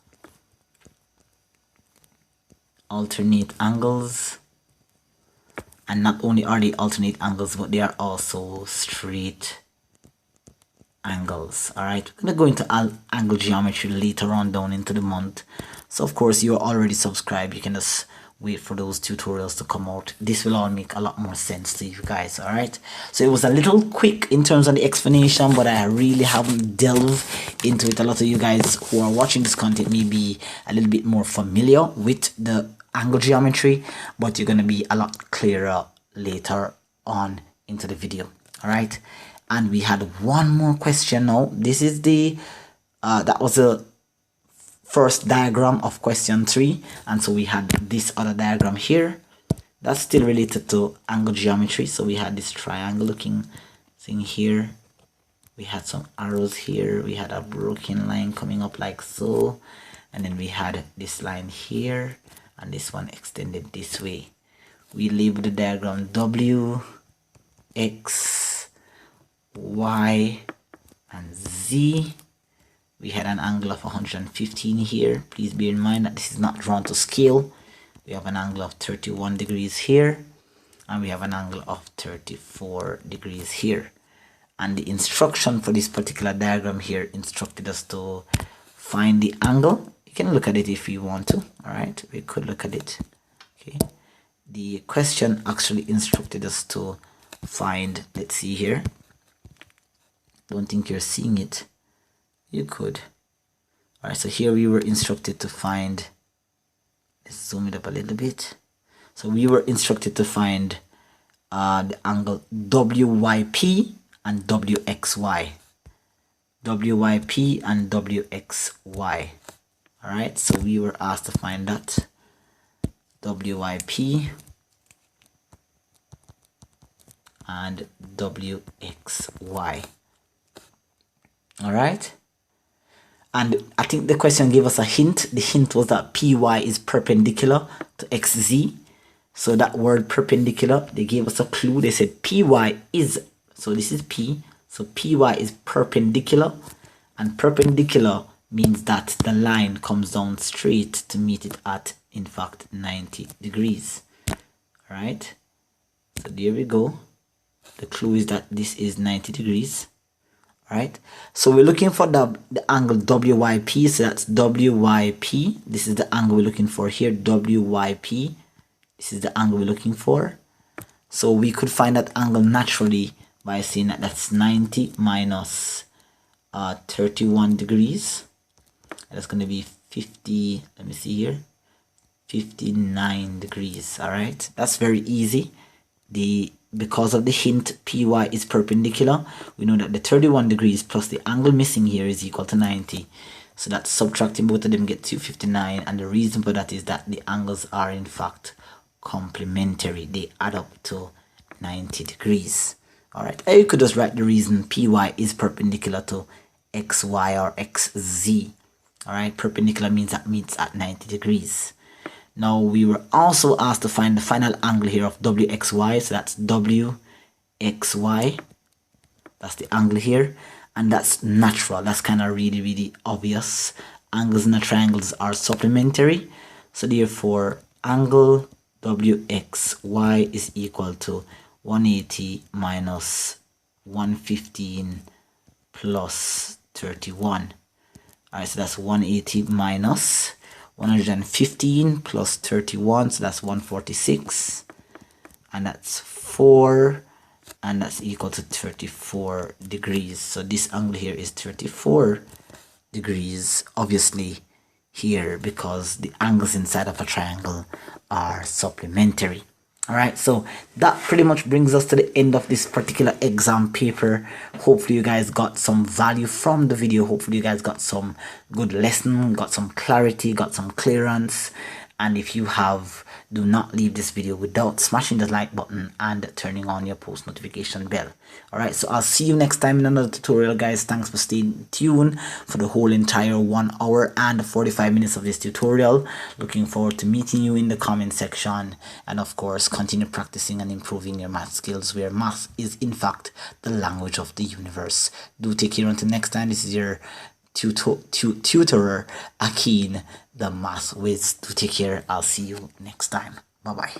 Alternate angles. And not only are they alternate angles, but they are also straight angles. All right, we're going to go into angle geometry later on down into the month. So of course you're already subscribed, you can just wait for those tutorials to come out. This will all make a lot more sense to you guys. All right, so it was a little quick in terms of the explanation, but I really haven't delved into it. A lot of you guys who are watching this content may be a little bit more familiar with the angle geometry, but you're going to be a lot clearer later on into the video. All right, and we had one more question now. This is the that was a first diagram of question 3, and so we had this other diagram here that's still related to angle geometry. So we had this triangle looking thing here, we had some arrows here, we had a broken line coming up like so, and then we had this line here and this one extended this way. We labeled the diagram W, X, Y, and Z. We had an angle of 115 here. Please bear in mind that this is not drawn to scale. We have an angle of 31 degrees here, and we have an angle of 34 degrees here. And the instruction for this particular diagram here instructed us to find the angle. You can look at it if you want to. All right, we could look at it. Okay, the question actually instructed us to find, let's see here, don't think you're seeing it, you could. All right, so here we were instructed to find, let's zoom it up a little bit. So we were instructed to find the angle WYP and WXY. WYP and WXY. All right, so we were asked to find that WYP and WXY. All right, and I think the question gave us a hint. The hint was that PY is perpendicular to XZ. So that word perpendicular, they gave us a clue. They said PY is, so this is P, so PY is perpendicular, and perpendicular means that the line comes down straight to meet it at, in fact, 90 degrees. All right, so there we go. The clue is that this is 90 degrees. All right, so we're looking for the angle WYP, so that's WYP. This is the angle we're looking for here, WYP. This is the angle we're looking for. So we could find that angle naturally by saying that that's 90 minus 31 degrees. That's going to be 50, let me see here, 59 degrees. All right, that's very easy. Because of the hint PY is perpendicular, we know that the 31 degrees plus the angle missing here is equal to 90. So that's subtracting both of them gets you 59, and the reason for that is that the angles are in fact complementary. They add up to 90 degrees. All right, you could just write the reason PY is perpendicular to XY or XZ. All right, perpendicular means that meets at 90 degrees. Now we were also asked to find the final angle here of WXY, so that's WXY. That's the angle here, and that's natural. That's kind of really obvious. Angles in the triangles are supplementary, so therefore angle WXY is equal to 180 minus 115 plus 31. All right, so that's 180 minus 115 plus 31, so that's 146, and that's 4, and that's equal to 34 degrees. So this angle here is 34 degrees, obviously here, because the angles inside of a triangle are supplementary. All right, so that pretty much brings us to the end of this particular exam paper. Hopefully you guys got some value from the video. Hopefully you guys got some good lesson, got some clarity, got some clearance. And if you have, do not leave this video without smashing the like button and turning on your post notification bell. All right, so I'll see you next time in another tutorial, guys. Thanks for staying tuned for the whole entire 1 hour and 45 minutes of this tutorial. Looking forward to meeting you in the comment section, and of course continue practicing and improving your math skills, where math is in fact the language of the universe. Do take care until next time. This is your tutorer Akin, the math whiz. Do take care. I'll see you next time. Bye bye.